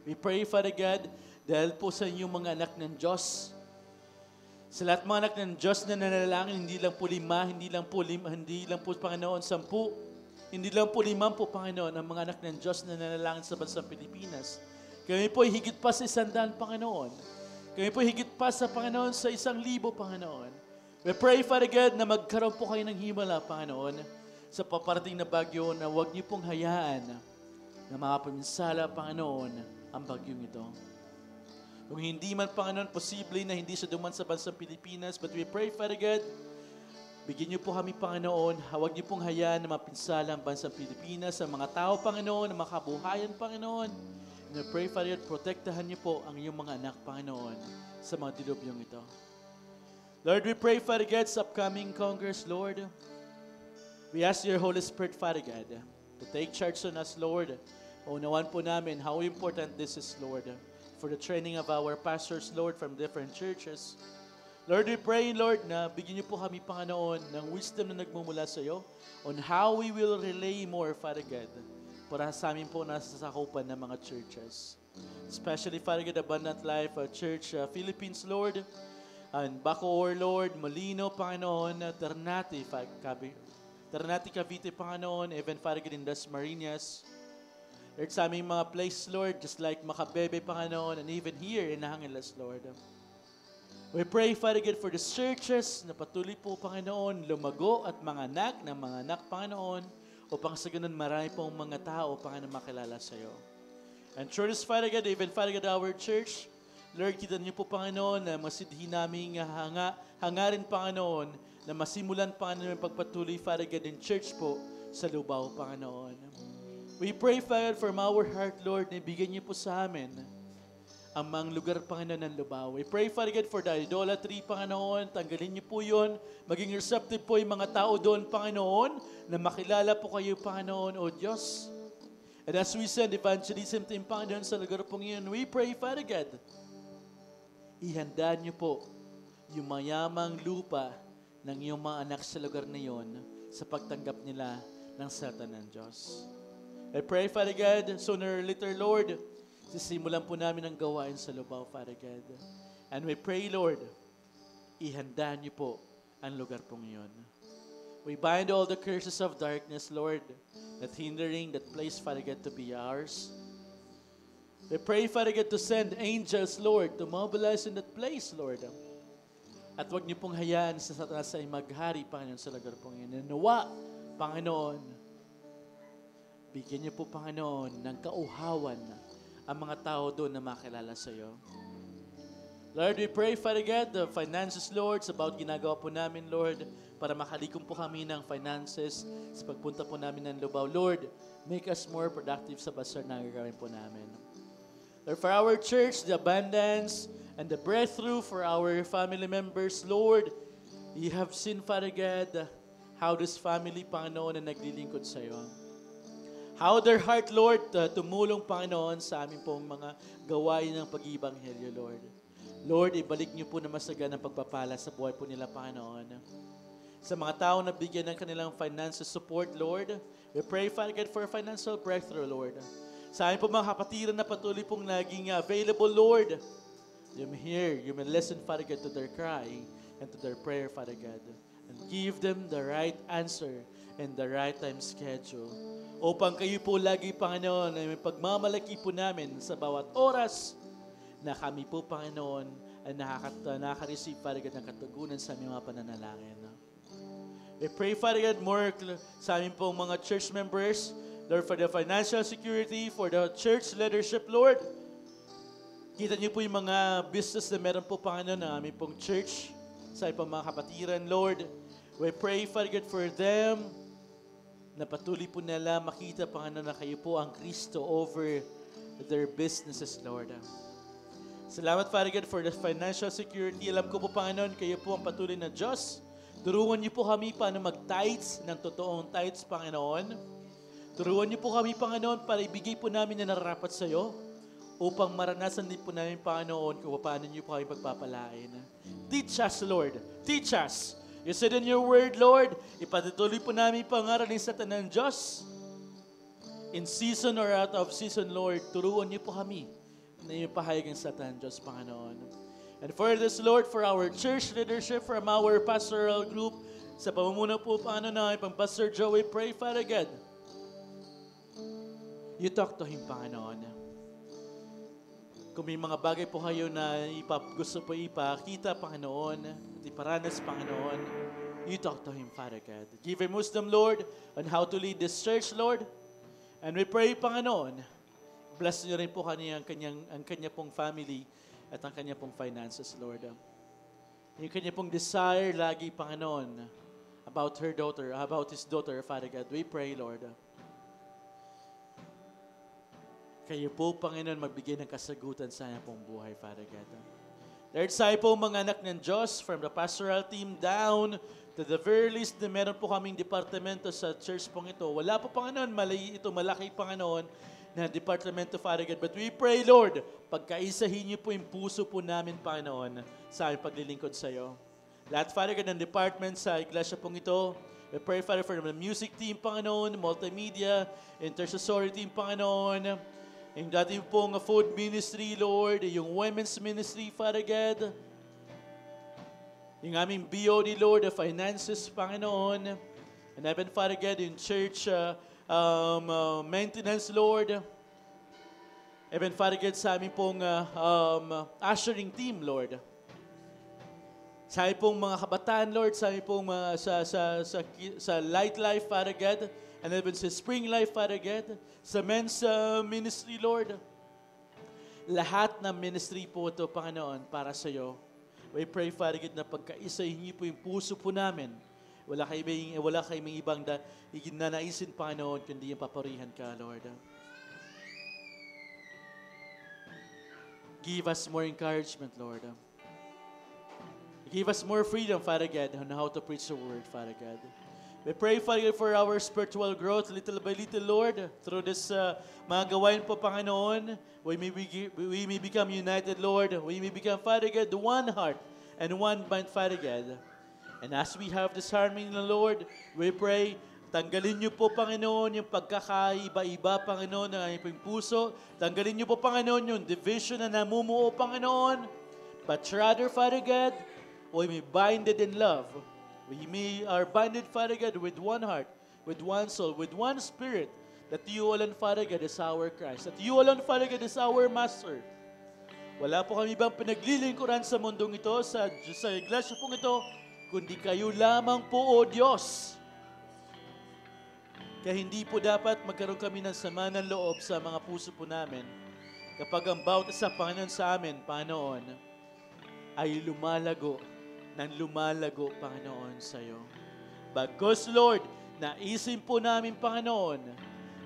We pray, Father God, dahil po sa inyong mga anak ng Diyos, sa lahat mga anak ng Diyos na nananalangin, hindi lang po 5, hindi lang po, Panginoon, 10, hindi lang po 5 po, Panginoon, ang mga anak ng Diyos na nanalangin sa bansang Pilipinas. Kami po ay higit pa sa 100, Panginoon. Kami po ay higit pa sa, Panginoon, sa 1,000, Panginoon. We pray, Father God, na magkaroon po kayo ng himala, Panginoon, sa paparating na bagyo na huwag niyo pong hayaan na makapaminsala, Panginoon, ang bagyong ito. Kung hindi man, Panginoon, posible na hindi siya duman sa bansang Pilipinas, but we pray, Father God, bigyan niyo po kami, Panginoon, huwag niyo pong hayaan na mapinsala ang bansang Pilipinas, ang mga tao, Panginoon, ang mga kabuhayan, Panginoon. And I pray, Father God, protektahan niyo po ang iyong mga anak, Panginoon, sa mga dilubyong ito. Lord, we pray, Father God, sa upcoming Congress, Lord. We ask your Holy Spirit, Father God, to take charge on us, Lord. Unawan po namin how important this is, Lord, for the training of our pastors, Lord, from different churches. Lord, we pray, Lord, na bigyan niyo po kami, Panginoon, ng wisdom na nagmumula sa iyo on how we will relay more, Father God, para sa amin po nasasakupan ng mga churches. Especially, Father God, Abundant Life Church Philippines, Lord, and Bacoor, Lord, Molino, Panginoon, Ternate, Cavite, Panginoon, even, Father God, in Dasmariñas. Lord, sa aming mga place, Lord, just like Macabebe, Panginoon, and even here in Angeles, Lord. We pray, Father God, for the churches na patuloy po, Panginoon, lumago at mga anak, Panginoon, upang sa ganun marami pong mga tao, Panginoon, makilala sa iyo. And through this, Father God, even, Father God, our church, Lord, kita niyo po, Panginoon, na masidhi naming hangarin, Panginoon, na masimulan, Panginoon, yung pagpatuloy, Father God, in church po sa Lubao, Panginoon. We pray, Father, from our heart, Lord, na ibigay niyo po sa amin ang mga lugar, Panginoon, ng Lubao. We pray, Father God, for the idolatry, Panginoon. Tanggalin niyo po yun. Maging receptive po yung mga tao doon, Panginoon, na makilala po kayo, Panginoon, O Diyos. And as we send evangelism team, Panginoon, sa lugar pong iyon, we pray, Father God, ihanda niyo po yung mayamang lupa ng iyong mga anak sa lugar na iyon sa pagtanggap nila ng salita ng Diyos. I pray, Father God, sooner or later, Lord, sisimulan po namin ang gawain sa Lubao, Father God. And we pray, Lord, ihanda niyo po ang lugar pong iyon. We bind all the curses of darkness, Lord, that hindering that place, Father God, to be ours. We pray, Father God, to send angels, Lord, to mobilize in that place, Lord. At huwag niyo pong hayaan sa Satanas ay maghari, Panginoon, sa lugar pong iyon. Nawa, Panginoon, bigyan niyo po, Panginoon, ng kauhawan ang mga tao doon na makilala sa iyo. Lord, we pray, Father God, the finances, Lord, sa bawat ginagawa po namin, Lord, para makalikom po kami ng finances sa pagpunta po namin ng Lubao. Lord, make us more productive sa basar na gagawin po namin. Lord, for our church, the abundance and the breakthrough for our family members, Lord, you have seen, Father God, how this family, Panginoon, na naglilingkod sa iyo. How their heart, Lord, tumulong, Panginoon, sa aming pong mga gawain ng pag-ibanghelyo, Lord. Lord, ibalik niyo po na masagan ang pagpapala sa buhay po nila, Panginoon. Sa mga tao na bigyan ng kanilang financial support, Lord, we pray, Father God, for financial breakthrough, Lord. Sa amin po mga kapatiran na patuloy pong naging available, Lord, you may listen, Father God, to their cry and to their prayer, Father God, and give them the right answer and the right time schedule. Upang kayo po lagi, Panginoon, ay may pagmamalaki po namin sa bawat oras na kami po, Panginoon, ay nakaka-receive, Father God, ng katugunan sa aming mga pananalangin. We pray, Father God, more sa aming pong mga church members, Lord, for the financial security, for the church leadership, Lord. Kita niyo po yung mga business na meron po, Panginoon, na aming pong church, sa ibang mga kapatiran, Lord. We pray, Father God, for them, na patuloy po nila makita, Panginoon, na kayo po ang Kristo over their businesses, Lord. Salamat, Father God, for the financial security. Alam ko po, Panginoon, kayo po ang patuloy na Diyos. Turuan niyo po kami paano mag-tithes ng totoong tithes, Panginoon. Turuan niyo po kami, Panginoon, para ibigay po namin na nararapat sa iyo upang maranasan din po namin, Panginoon, kung paano niyo po kami pagpapalain. Teach us, Lord. Teach us. You said in your word, Lord, ipatuloy po namin pangaralin sa tanang Diyos. In season or out of season, Lord, turuan niyo po kami na yung pahayagan sa tanang Diyos, Panginoon. And for this, Lord, for our church leadership, from our pastoral group, sa pamumuno po, Panginoon, na pang Pastor Joey, pray, Father God, you talk to him, Panginoon. Kung may mga bagay po kayo na gusto po ipakita, Panginoon, at iparanas, Panginoon, you talk to him, Father God. Give him wisdom, Lord, on how to lead this church, Lord. And we pray, Panginoon, bless niyo rin po ang kanya pong family at ang kanya pong finances, Lord. Yung kanya pong desire lagi, Panginoon, about her daughter, about his daughter, Father God. We pray, Lord. kayo po, Panginoon, magbigay ng kasagutan sa aming pong buhay, Father God. Lord, sa po mga anak ng Diyos, from the pastoral team down to the very least na meron po kaming departamento sa church pong ito. Wala po, Panginoon, malaki, Panginoon, na departamento, Father God. But we pray, Lord, pagkaisahin niyo po yung puso po namin, Panginoon, sa aming paglilingkod sa iyo. Lahat, Father God, ng department sa iglesia pong ito, we pray, Father, for the music team, Panginoon, multimedia, intercessory team, Panginoon, yung dating pong food ministry, Lord, yung women's ministry, Father God, yung aming BOD, Lord, the finances, Panginoon, and even, Father God, yung church maintenance, Lord, even, Father God, sa aming pong ushering team, Lord, sa aming pong mga kabataan, Lord, sa aming pong sa Light Life, Father God, and even sa Spring Life, Father God, sa men's ministry, Lord. Lahat ng ministry po ito, Panginoon, para sa iyo. We pray, Father God, na pagkaisahin niyo po yung puso po namin. Wala kayong ibang nanaisin, Panginoon, kundi yung paparihan ka, Lord. Give us more encouragement, Lord. Give us more freedom, Father God, on how to preach the word, Father God. We pray, Father God, for our spiritual growth, little by little, Lord, through this mga gawain po, Panginoon. We may become united, Lord. We may become, Father God, one heart and one mind, Father God. And as we have this harmony, Lord, we pray, tanggalin niyo po, Panginoon, yung pagkakaiba-iba, Panginoon, ng aming puso. Tanggalin niyo po, Panginoon, yung division na namumuo, Panginoon. But rather, Father God, we may bind it in love. We are binded, Father God, with one heart, with one soul, with one spirit, that you alone, Father God, is our Christ. That you alone, Father God, is our Master. Wala po kami ibang pinaglilingkuran sa mundong ito, sa iglesia pong ito, kundi kayo lamang po, O Diyos. Kaya hindi po dapat magkaroon kami ng sama ng loob sa mga puso po namin kapag ang bawat isa, Panginoon, sa amin, Panginoon, ay lumalago, Panginoon, sa iyo. Bagkus, Lord, naisin po namin, Panginoon,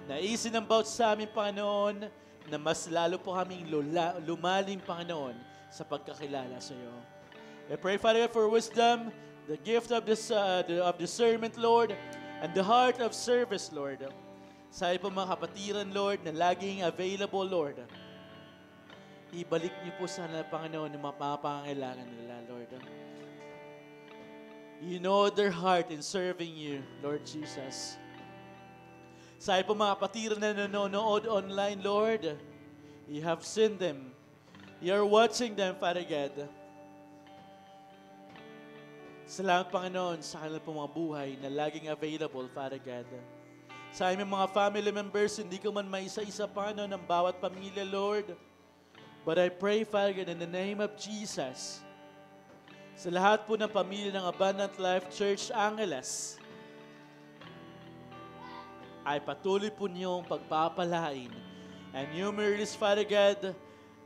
naisin ang bawat sa amin, Panginoon, na mas lalo po kaming lumalim, Panginoon, sa pagkakilala sa iyo. I pray, Father God, for wisdom, the gift of discernment, Lord, and the heart of service, Lord. Sa iyo po mga kapatiran, Lord, na laging available, Lord. Ibalik niyo po sana, Panginoon, yung mga pangangailangan nila, Lord. You know their heart in serving you, Lord Jesus. Sa po mga kapatiran na nanonood online, Lord, you have seen them. You're watching them, Father God. Salamat, Panginoon, sa kanilang pong mga buhay na laging available, Father God. Sa aming mga family members, hindi ko man maisa-isa, Panginoon, ng bawat pamilya, Lord. But I pray, Father God, in the name of Jesus, sa lahat po ng pamilya ng Abundant Life Church Angeles, ay patuloy po niyong pagpapalain. And you may release, Father God,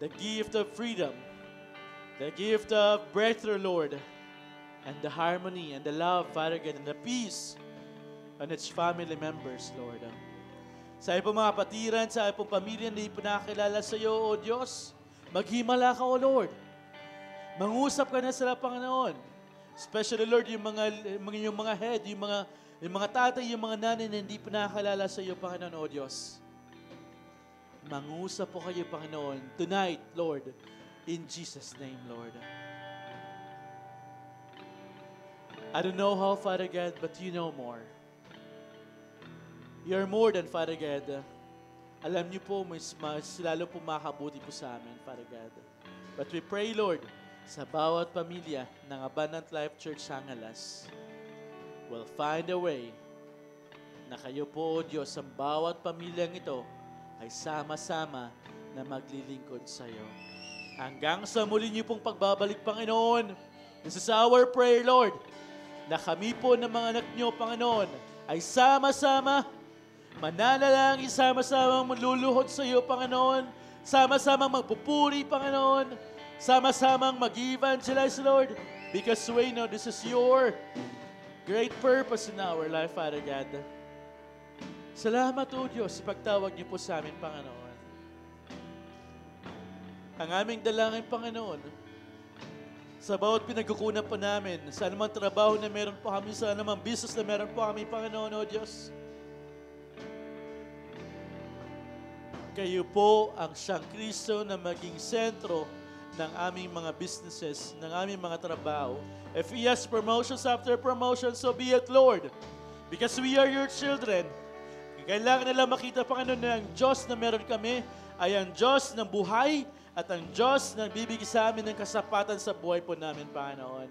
the gift of freedom, the gift of breakthrough, Lord, and the harmony and the love, Father God, and the peace on its family members, Lord. Sa iyo po mga kapatiran, sa iyo po pamilya na hindi po nakakilala sa iyo, O Diyos, maghimala ka, O Lord. Mangusap ka na sa Panginoon. Especially, Lord, yung mga head, yung mga tatay, yung mga nanay na hindi pa nakakilala sa iyo, Panginoon, O Diyos. Mangusap po kayo, Panginoon, tonight, Lord, in Jesus' name, Lord. I don't know how, Father God, but you know more. You're more than, Father God. Alam niyo po, mas lalo po makabuti po sa amin, Father God. But we pray, Lord, sa bawat pamilya ng Abundant Life Church Angeles, will find a way na kayo po, O Diyos, ang bawat pamilyang ito ay sama-sama na maglilingkod sa iyo. Hanggang sa muli niyo pong pagbabalik, Panginoon, this is our prayer, Lord, na kami po ng mga anak niyo, Panginoon, ay sama-sama mananalangin, sama-samang maluluhod sa iyo, Panginoon, sama-samang magpupuri, Panginoon, sama-samang mag-evangelize, Lord, because we know this is your great purpose in our life, Father God. Salamat, O Diyos, sa pagtawag niyo po sa amin, Panginoon. Ang aming dalangin, Panginoon, sa bawat pinagkukunan po namin, sa anumang trabaho na meron po kami, sa anumang business na meron po kami, Panginoon, O Diyos, kayo po ang siyang Kristo na maging sentro ng aming mga businesses, ng aming mga trabaho. If He has promotions after promotion, so be it, Lord. Because we are your children. Kailangan nila makita, Panginoon, na ang Diyos na meron kami ay ang Diyos ng buhay at ang Diyos na bibigay sa amin ng kasapatan sa buhay po namin, Panginoon.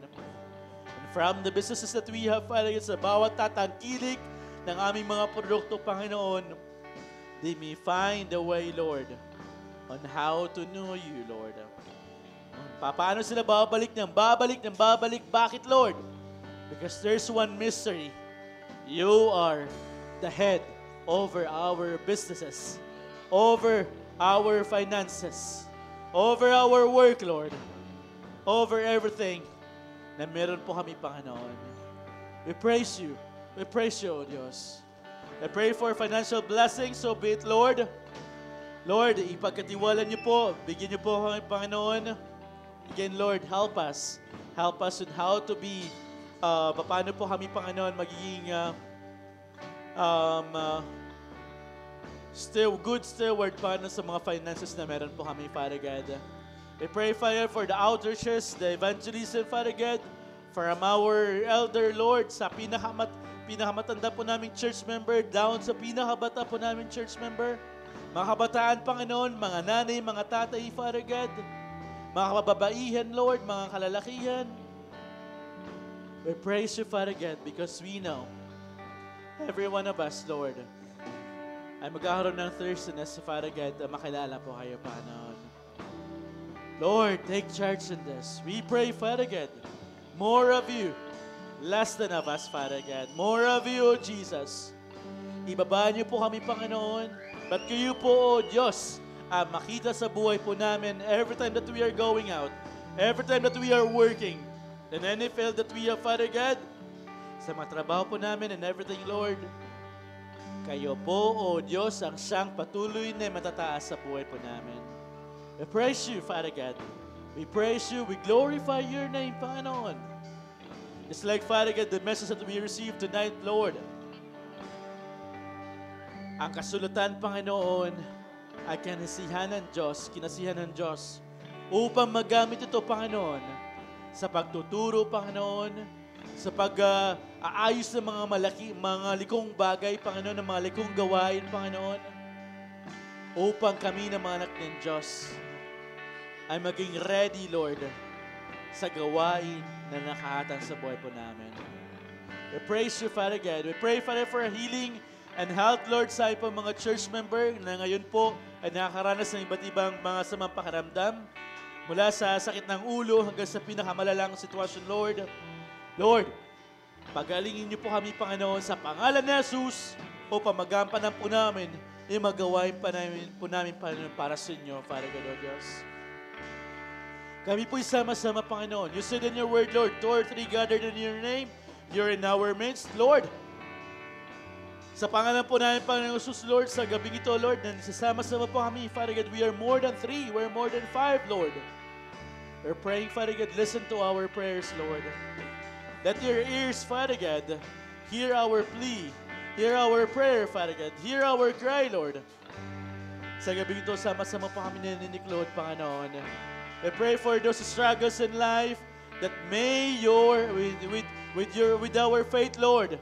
And from the businesses that we have, Father, sa bawat tatangkilik ng aming mga produkto, Panginoon, they may find a way, Lord, on how to know you, Lord. Paano sila babalik? Bakit, Lord? Because there's one mystery. You are the head over our businesses, over our finances, over our work, Lord, over everything na meron po kami, Panginoon. We praise you, O Diyos. I pray for financial blessings, so be it, Lord. Lord, ipagkatiwala niyo po, bigyan niyo po kami, Panginoon. Again, Lord, help us. Help us on how to be, paano po kami, Panginoon, magiging good steward, Panginoon, sa mga finances na meron po kami, Father God. We pray, Father, for the outreaches, the evangelism, Father God, from our elder, Lord, sa pinakamatanda po naming church member, down sa pinakabata po naming church member, mga kabataan, Panginoon, mga nanay, mga tatay, Father God, mga kababaihan, Lord, mga kalalakihan. We praise you, Father God, because we know every one of us, Lord, ay magkakaroon ng thirstiness, Father God, na makilala po kayo, Panginoon. Lord, take charge in this. We pray, Father God, more of you, less than of us, Father God. More of you, O Jesus. Ibaba niyo po kami, Panginoon, but kayo po, O Diyos, makita sa buhay po namin every time that we are going out, every time that we are working, in any field that we have, Father God, sa mga trabaho po namin and everything, Lord, kayo po, O Diyos, ang siyang patuloy na matataas sa buhay po namin. We praise you, Father God. We praise you. We glorify your name, Panginoon. It's like, Father God, the message that we received tonight, Lord. Ang kasulatan, Panginoon, ay kinasihan ng Diyos upang magamit ito, Panginoon, sa pagtuturo, Panginoon, sa pag-aayos ng mga likong bagay, Panginoon, ng mga likong gawain, Panginoon, upang kami na mga anak ng Diyos ay maging ready, Lord, sa gawain na nakahatang sa buhay po namin. We praise you, Father God. We pray, Father, for healing and health, Lord, sa ipang mga church member na ngayon po ay nakakaranas ng iba't ibang mga samang pakiramdam, mula sa sakit ng ulo hanggang sa pinakamalalang sitwasyon, Lord. Lord, pagalingin niyo po kami, Panginoon, sa pangalan ni Jesus, upang magampanan po namin yung magawain pa namin, Panginoon, para sa inyo, Father God, O Diyos. Kami po'y sama-sama, Panginoon. You said in your word, Lord, 2 or 3 gathered in your name, you're in our midst, Lord. Sa pangalan po namin, Panginoon Jesus, Lord, sa gabing ito, Lord, na sasama-sama po kami, Father God, we are more than 3, we're more than 5, Lord. We're praying, Father God, listen to our prayers, Lord. Let your ears, Father God, hear our plea, hear our prayer, Father God, hear our cry, Lord. Sa gabing ito, sama-sama po kami naninig, Lord, Panginoon. We pray for those struggles in life that may with our faith, Lord,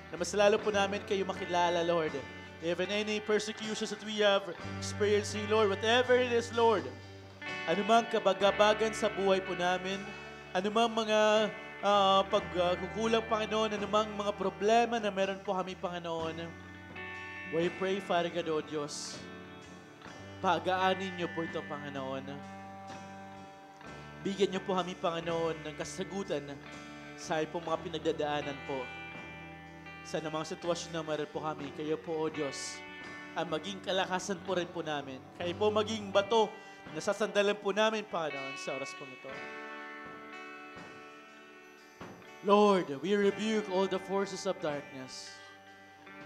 na mas lalo po namin kayo makilala, Lord. Even any persecutions that we have experiencing, Lord, whatever it is, Lord, anumang kabagabagan sa buhay po namin, anumang mga pagkukulang, Panginoon, anumang mga problema na meron po kami, Panginoon, we pray, Father God, O Diyos, pagaanin niyo po ito, Panginoon. Bigyan niyo po kami, Panginoon, ng kasagutan sa pong mga pinagdadaanan po. Sa mga sitwasyon na meron po kami, kayo po, O Diyos, ang maging kalakasan po rin po namin. Kayo po maging bato na sasandalan po namin, Panginoon, sa oras po ito. Lord, we rebuke all the forces of darkness.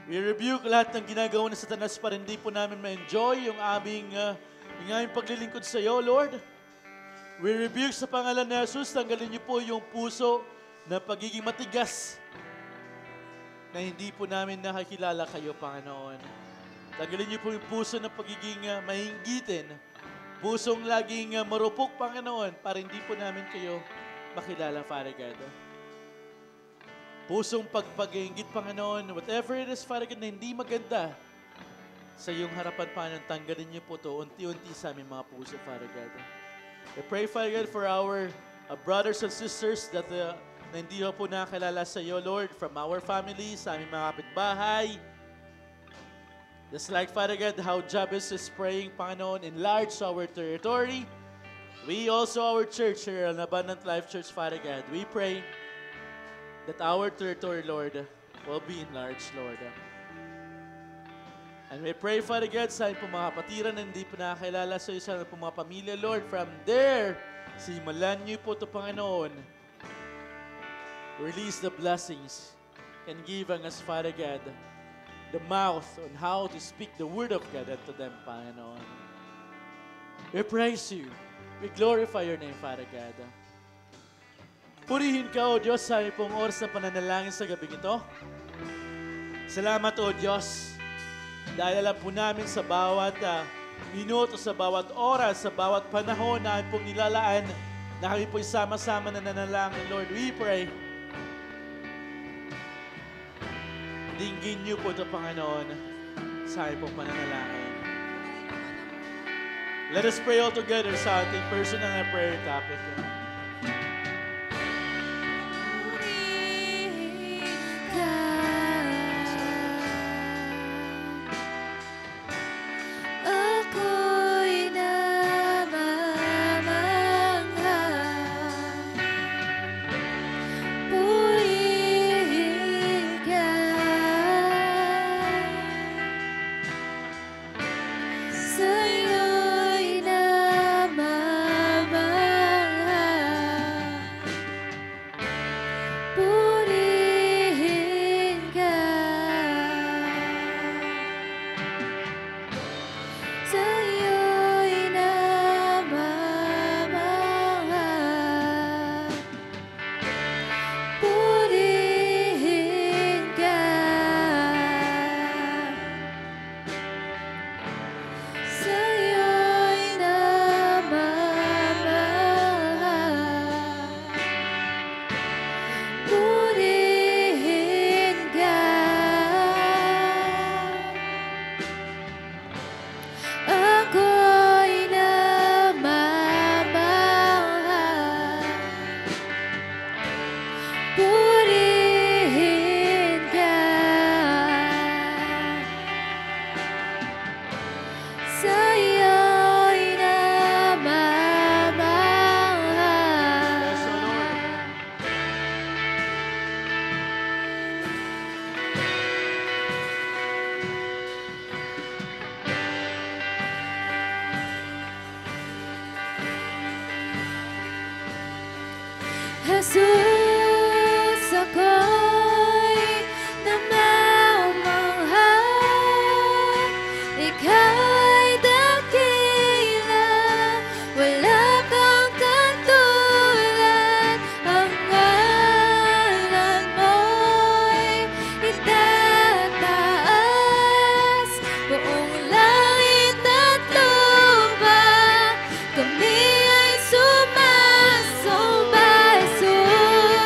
We rebuke lahat ng ginagawa ng Satanas para hindi po namin ma-enjoy yung aming Yung aming paglilingkod sa iyo, Lord. We rebuke sa pangalan ni Jesus, tanggalin niyo po yung puso na pagiging matigas na hindi po namin nakakilala kayo, Panginoon. Tanggalin niyo po yung puso na pagiging mahinggitin, pusong laging marupok, Panginoon, para hindi po namin kayo makilala, Father God. Pusong pagpag-inggit, Panginoon, whatever it is, Father God, na hindi maganda sa iyong harapan, Panginoon, tanggalin niyo po to unti-unti sa aming mga puso, Father God. I pray, Father God, for our brothers and sisters that na hindi po nakakilala sa iyo, Lord, from our families, sa aming mga kapitbahay. Just like, Father God, how Jabez is praying, Panginoon, enlarge our territory. We also, our church here, an Abundant Life Church, Father God, we pray that our territory, Lord, will be enlarged, Lord. And we pray, Father God, sa po mga kapatiran na hindi po nakakilala sa iyo, sa po mga pamilya, Lord, from there, simulan niyo po ito, Panginoon. Release the blessings and giving us, Father God, the mouth on how to speak the word of God unto them, Panginoon. We praise you. We glorify your name, Father God. Purihin ka, O Diyos, sa pong oras na pananalangin sa gabing ito. Salamat, O Diyos, dahil alam po namin sa bawat minuto, sa bawat oras, sa bawat panahon na pong nilalaan, na kami po isama-sama na nanalangin, Lord. We pray. Dinggin niyo po ito, Panginoon, sa aming pong pananalangin. Let us pray all together sa ating personal na prayer topic. Jesus, ako'y namamangha. Ika'y dakila, wala kang katulad. Ang ngalan mo'y itataas, buong langit at lupa. Kami ay sumasamba, Jesus.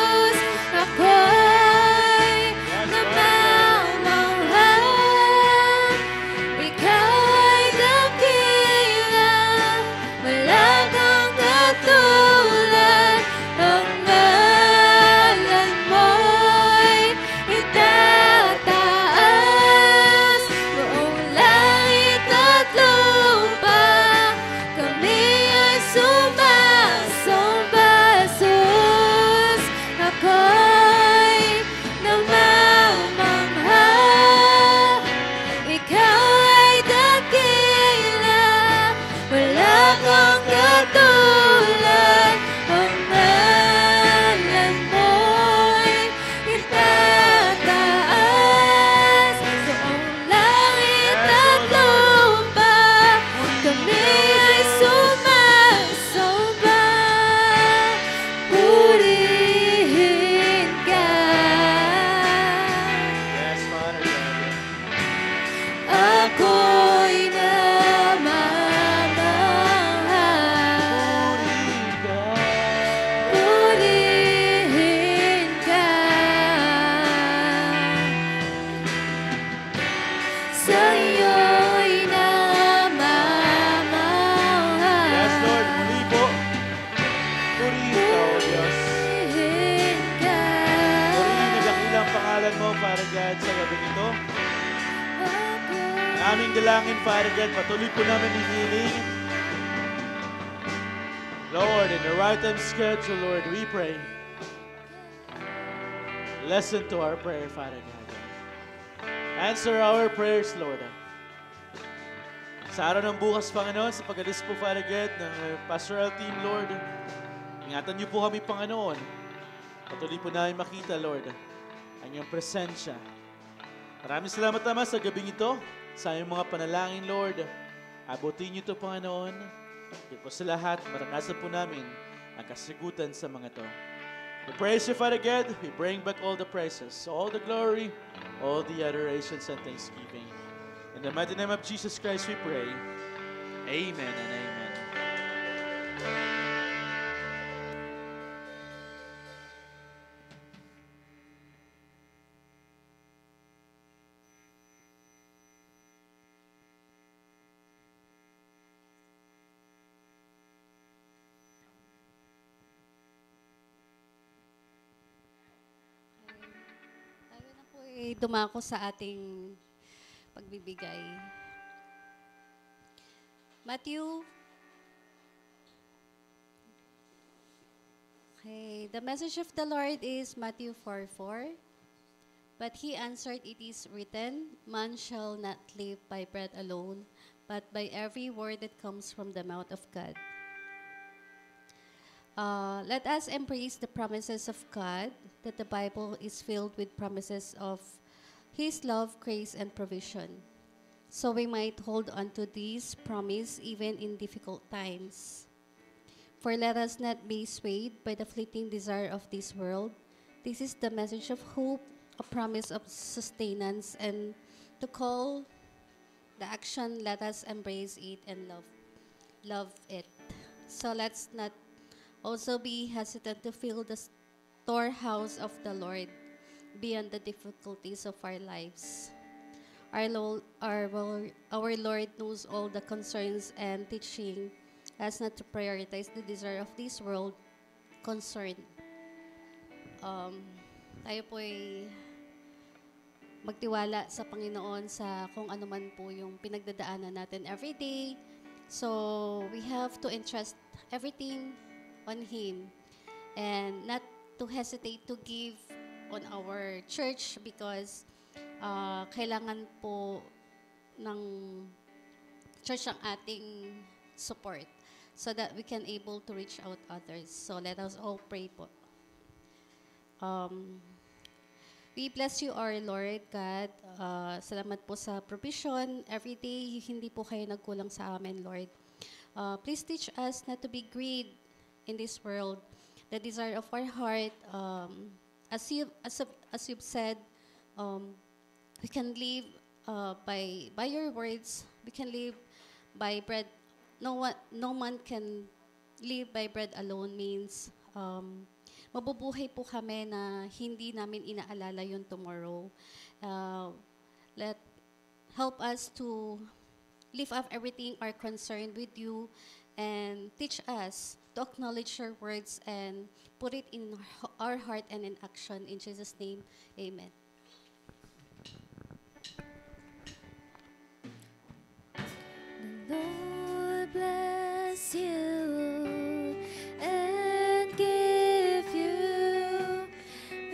aming dalangin, Father God, patuloy po namin hinihiling. Lord, in the right time schedule, Lord, we pray. Listen to our prayer, Father God. Answer our prayers, Lord. Sa araw ng bukas, Panginoon, sa pag-alis po, Father God, ng pastoral team, Lord, ingatan niyo po kami, Panginoon. Patuloy po namin makita, Lord, ang iyong presensya. Maraming salamat, Ama, sa gabing ito, sa iyong mga panalangin, Lord. Abutin niyo ito, Panginoon. Ito po sa lahat, maranasan po namin ang kasagutan sa mga ito. We praise you, Father God. We bring back all the praises, all the glory, all the adorations and thanksgiving. In the mighty name of Jesus Christ we pray. Amen and amen. Tayo na po dumako sa ating pagbibigay. Matthew. Okay, the message of the Lord is Matthew 4:4. But he answered, it is written, man shall not live by bread alone, but by every word that comes from the mouth of God. Let us embrace the promises of God, that the Bible is filled with promises of His love, grace, and provision. So we might hold on to this promise even in difficult times. For let us not be swayed by the fleeting desire of this world. This is the message of hope, a promise of sustenance, and to call the action, let us embrace it and love it. So let's not also be hesitant to fill the storehouse of the Lord beyond the difficulties of our lives. Our Lord knows all the concerns and teaching us not to prioritize the desire of this world concern. Tayo po ay magtiwala sa Panginoon sa kung ano man po yung pinagdadaanan natin every day. So we have to entrust everything on Him and not to hesitate to give on our church because kailangan po ng church ang ating support so that we can able to reach out others. So let us all pray po. We bless you, our Lord God. Salamat po sa provision. Every day, hindi po kayo nagkulang sa amin, Lord. Please teach us not to be greed in this world. The desire of our heart, as you've said, we can live by your words. We can live by bread. No man can live by bread alone means mabubuhay po kami na hindi namin inaalala yung tomorrow. Help us to lift up everything our concern with you and teach us to acknowledge your words and put it in our heart and in action. In Jesus' name, amen. The Lord bless you and give you,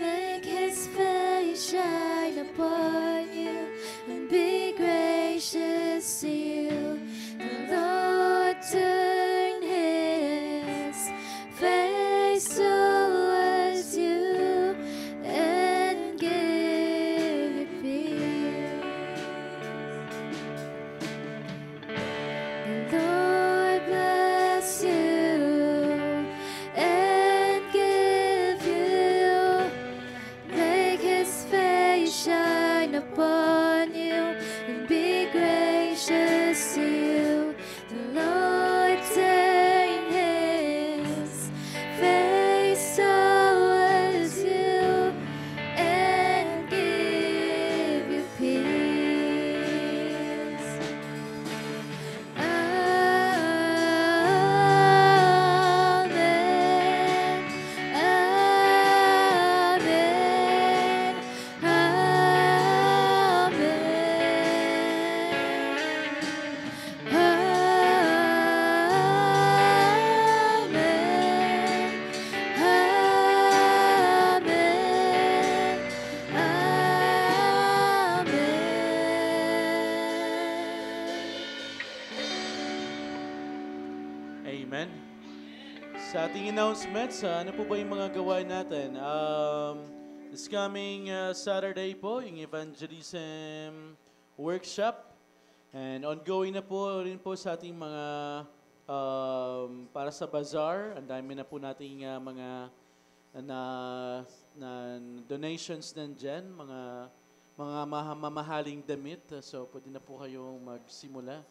make His face shine upon you and be gracious to you. The Lord turn His face towards you and give Sa ating announcements, ano po ba yung mga gawain natin? This coming Saturday po, yung evangelism workshop. And ongoing na po rin po sa ating mga para sa bazaar. Ang dami na po nating mga na donations nandyan, mga mamahaling damit. So, pwede na po kayong magsimula,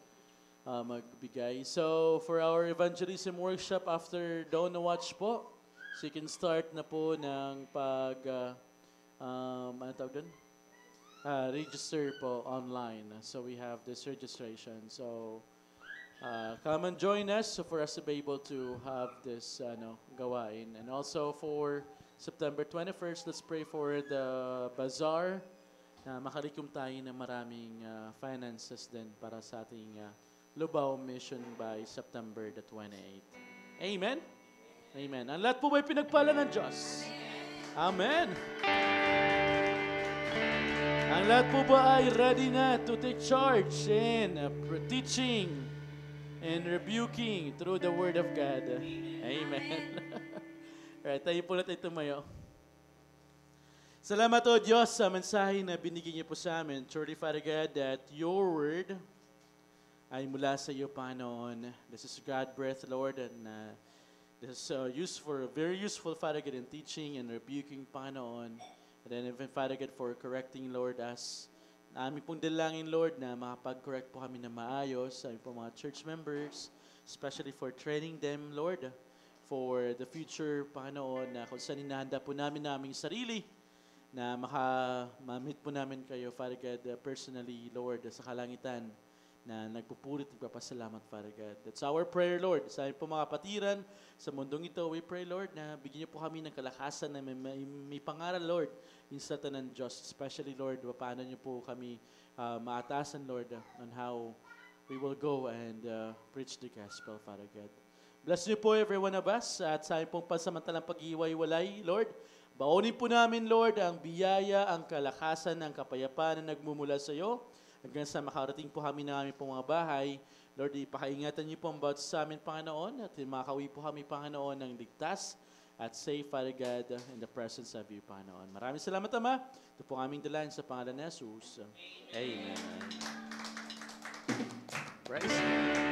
magbigay. So, for our evangelism workshop after Dawn na Watch po, so you can start na po ng ano tawag doon? Register po online. So, we have this registration. So, come and join us for us to be able to have this gawain. And also for September 21st, let's pray for the bazaar na makalikom tayo ng maraming finances din para sa ating Lubao mission by September the 28th. Amen? Amen. Ang lahat po ba'y pinagpala ng Diyos? Amen. Ang lahat po ba ay ready na to take charge in teaching and rebuking through the Word of God? Amen. Alright, tayo po natin tumayo. Salamat o Diyos sa mensahe na binigyan niyo po sa amin. Truly, Father God, that your Word ay mula sa iyo, Panginoon. This is God-breathed, Lord, and this is very useful, Father God, in teaching and rebuking, Panginoon. And then even, Father God, for correcting, Lord, us. Namin pong dalangin, Lord, na makapag-correct po kami na maayos sa aming po mga church members, especially for training them, Lord, for the future, Panginoon, na kung saan inahanda po naming sarili, na ma-meet po namin kayo, Father God, personally, Lord, sa kalangitan, na nagpupulit, nagpapasalamat, Father God. That's our prayer, Lord. Sa aming po mga kapatiran, sa mundong ito, we pray, Lord, na bigyan niyo po kami ng kalakasan na may pangaral, Lord, in sa tanan Diyos. Especially, Lord, paano niyo po kami maatasan, Lord, on how we will go and preach the gospel, Father God. Bless niyo po every one of us at sa aming pong pansamantalang pag-iway-walay, Lord. Baonin po namin, Lord, ang biyaya, ang kalakasan, ang kapayapaan na nagmumula sa iyo. Hanggang sa makarating po kami na aming pong mga bahay. Lord, ipakaingatan niyo po ang bawat sa amin, Panginoon, at makauwi po kami, Panginoon, ng ligtas at safe, Father God, in the presence of you, Panginoon. Maraming salamat, Ama. Ito po aming dalangin sa pangalan ni Jesus. Amen. Praise God.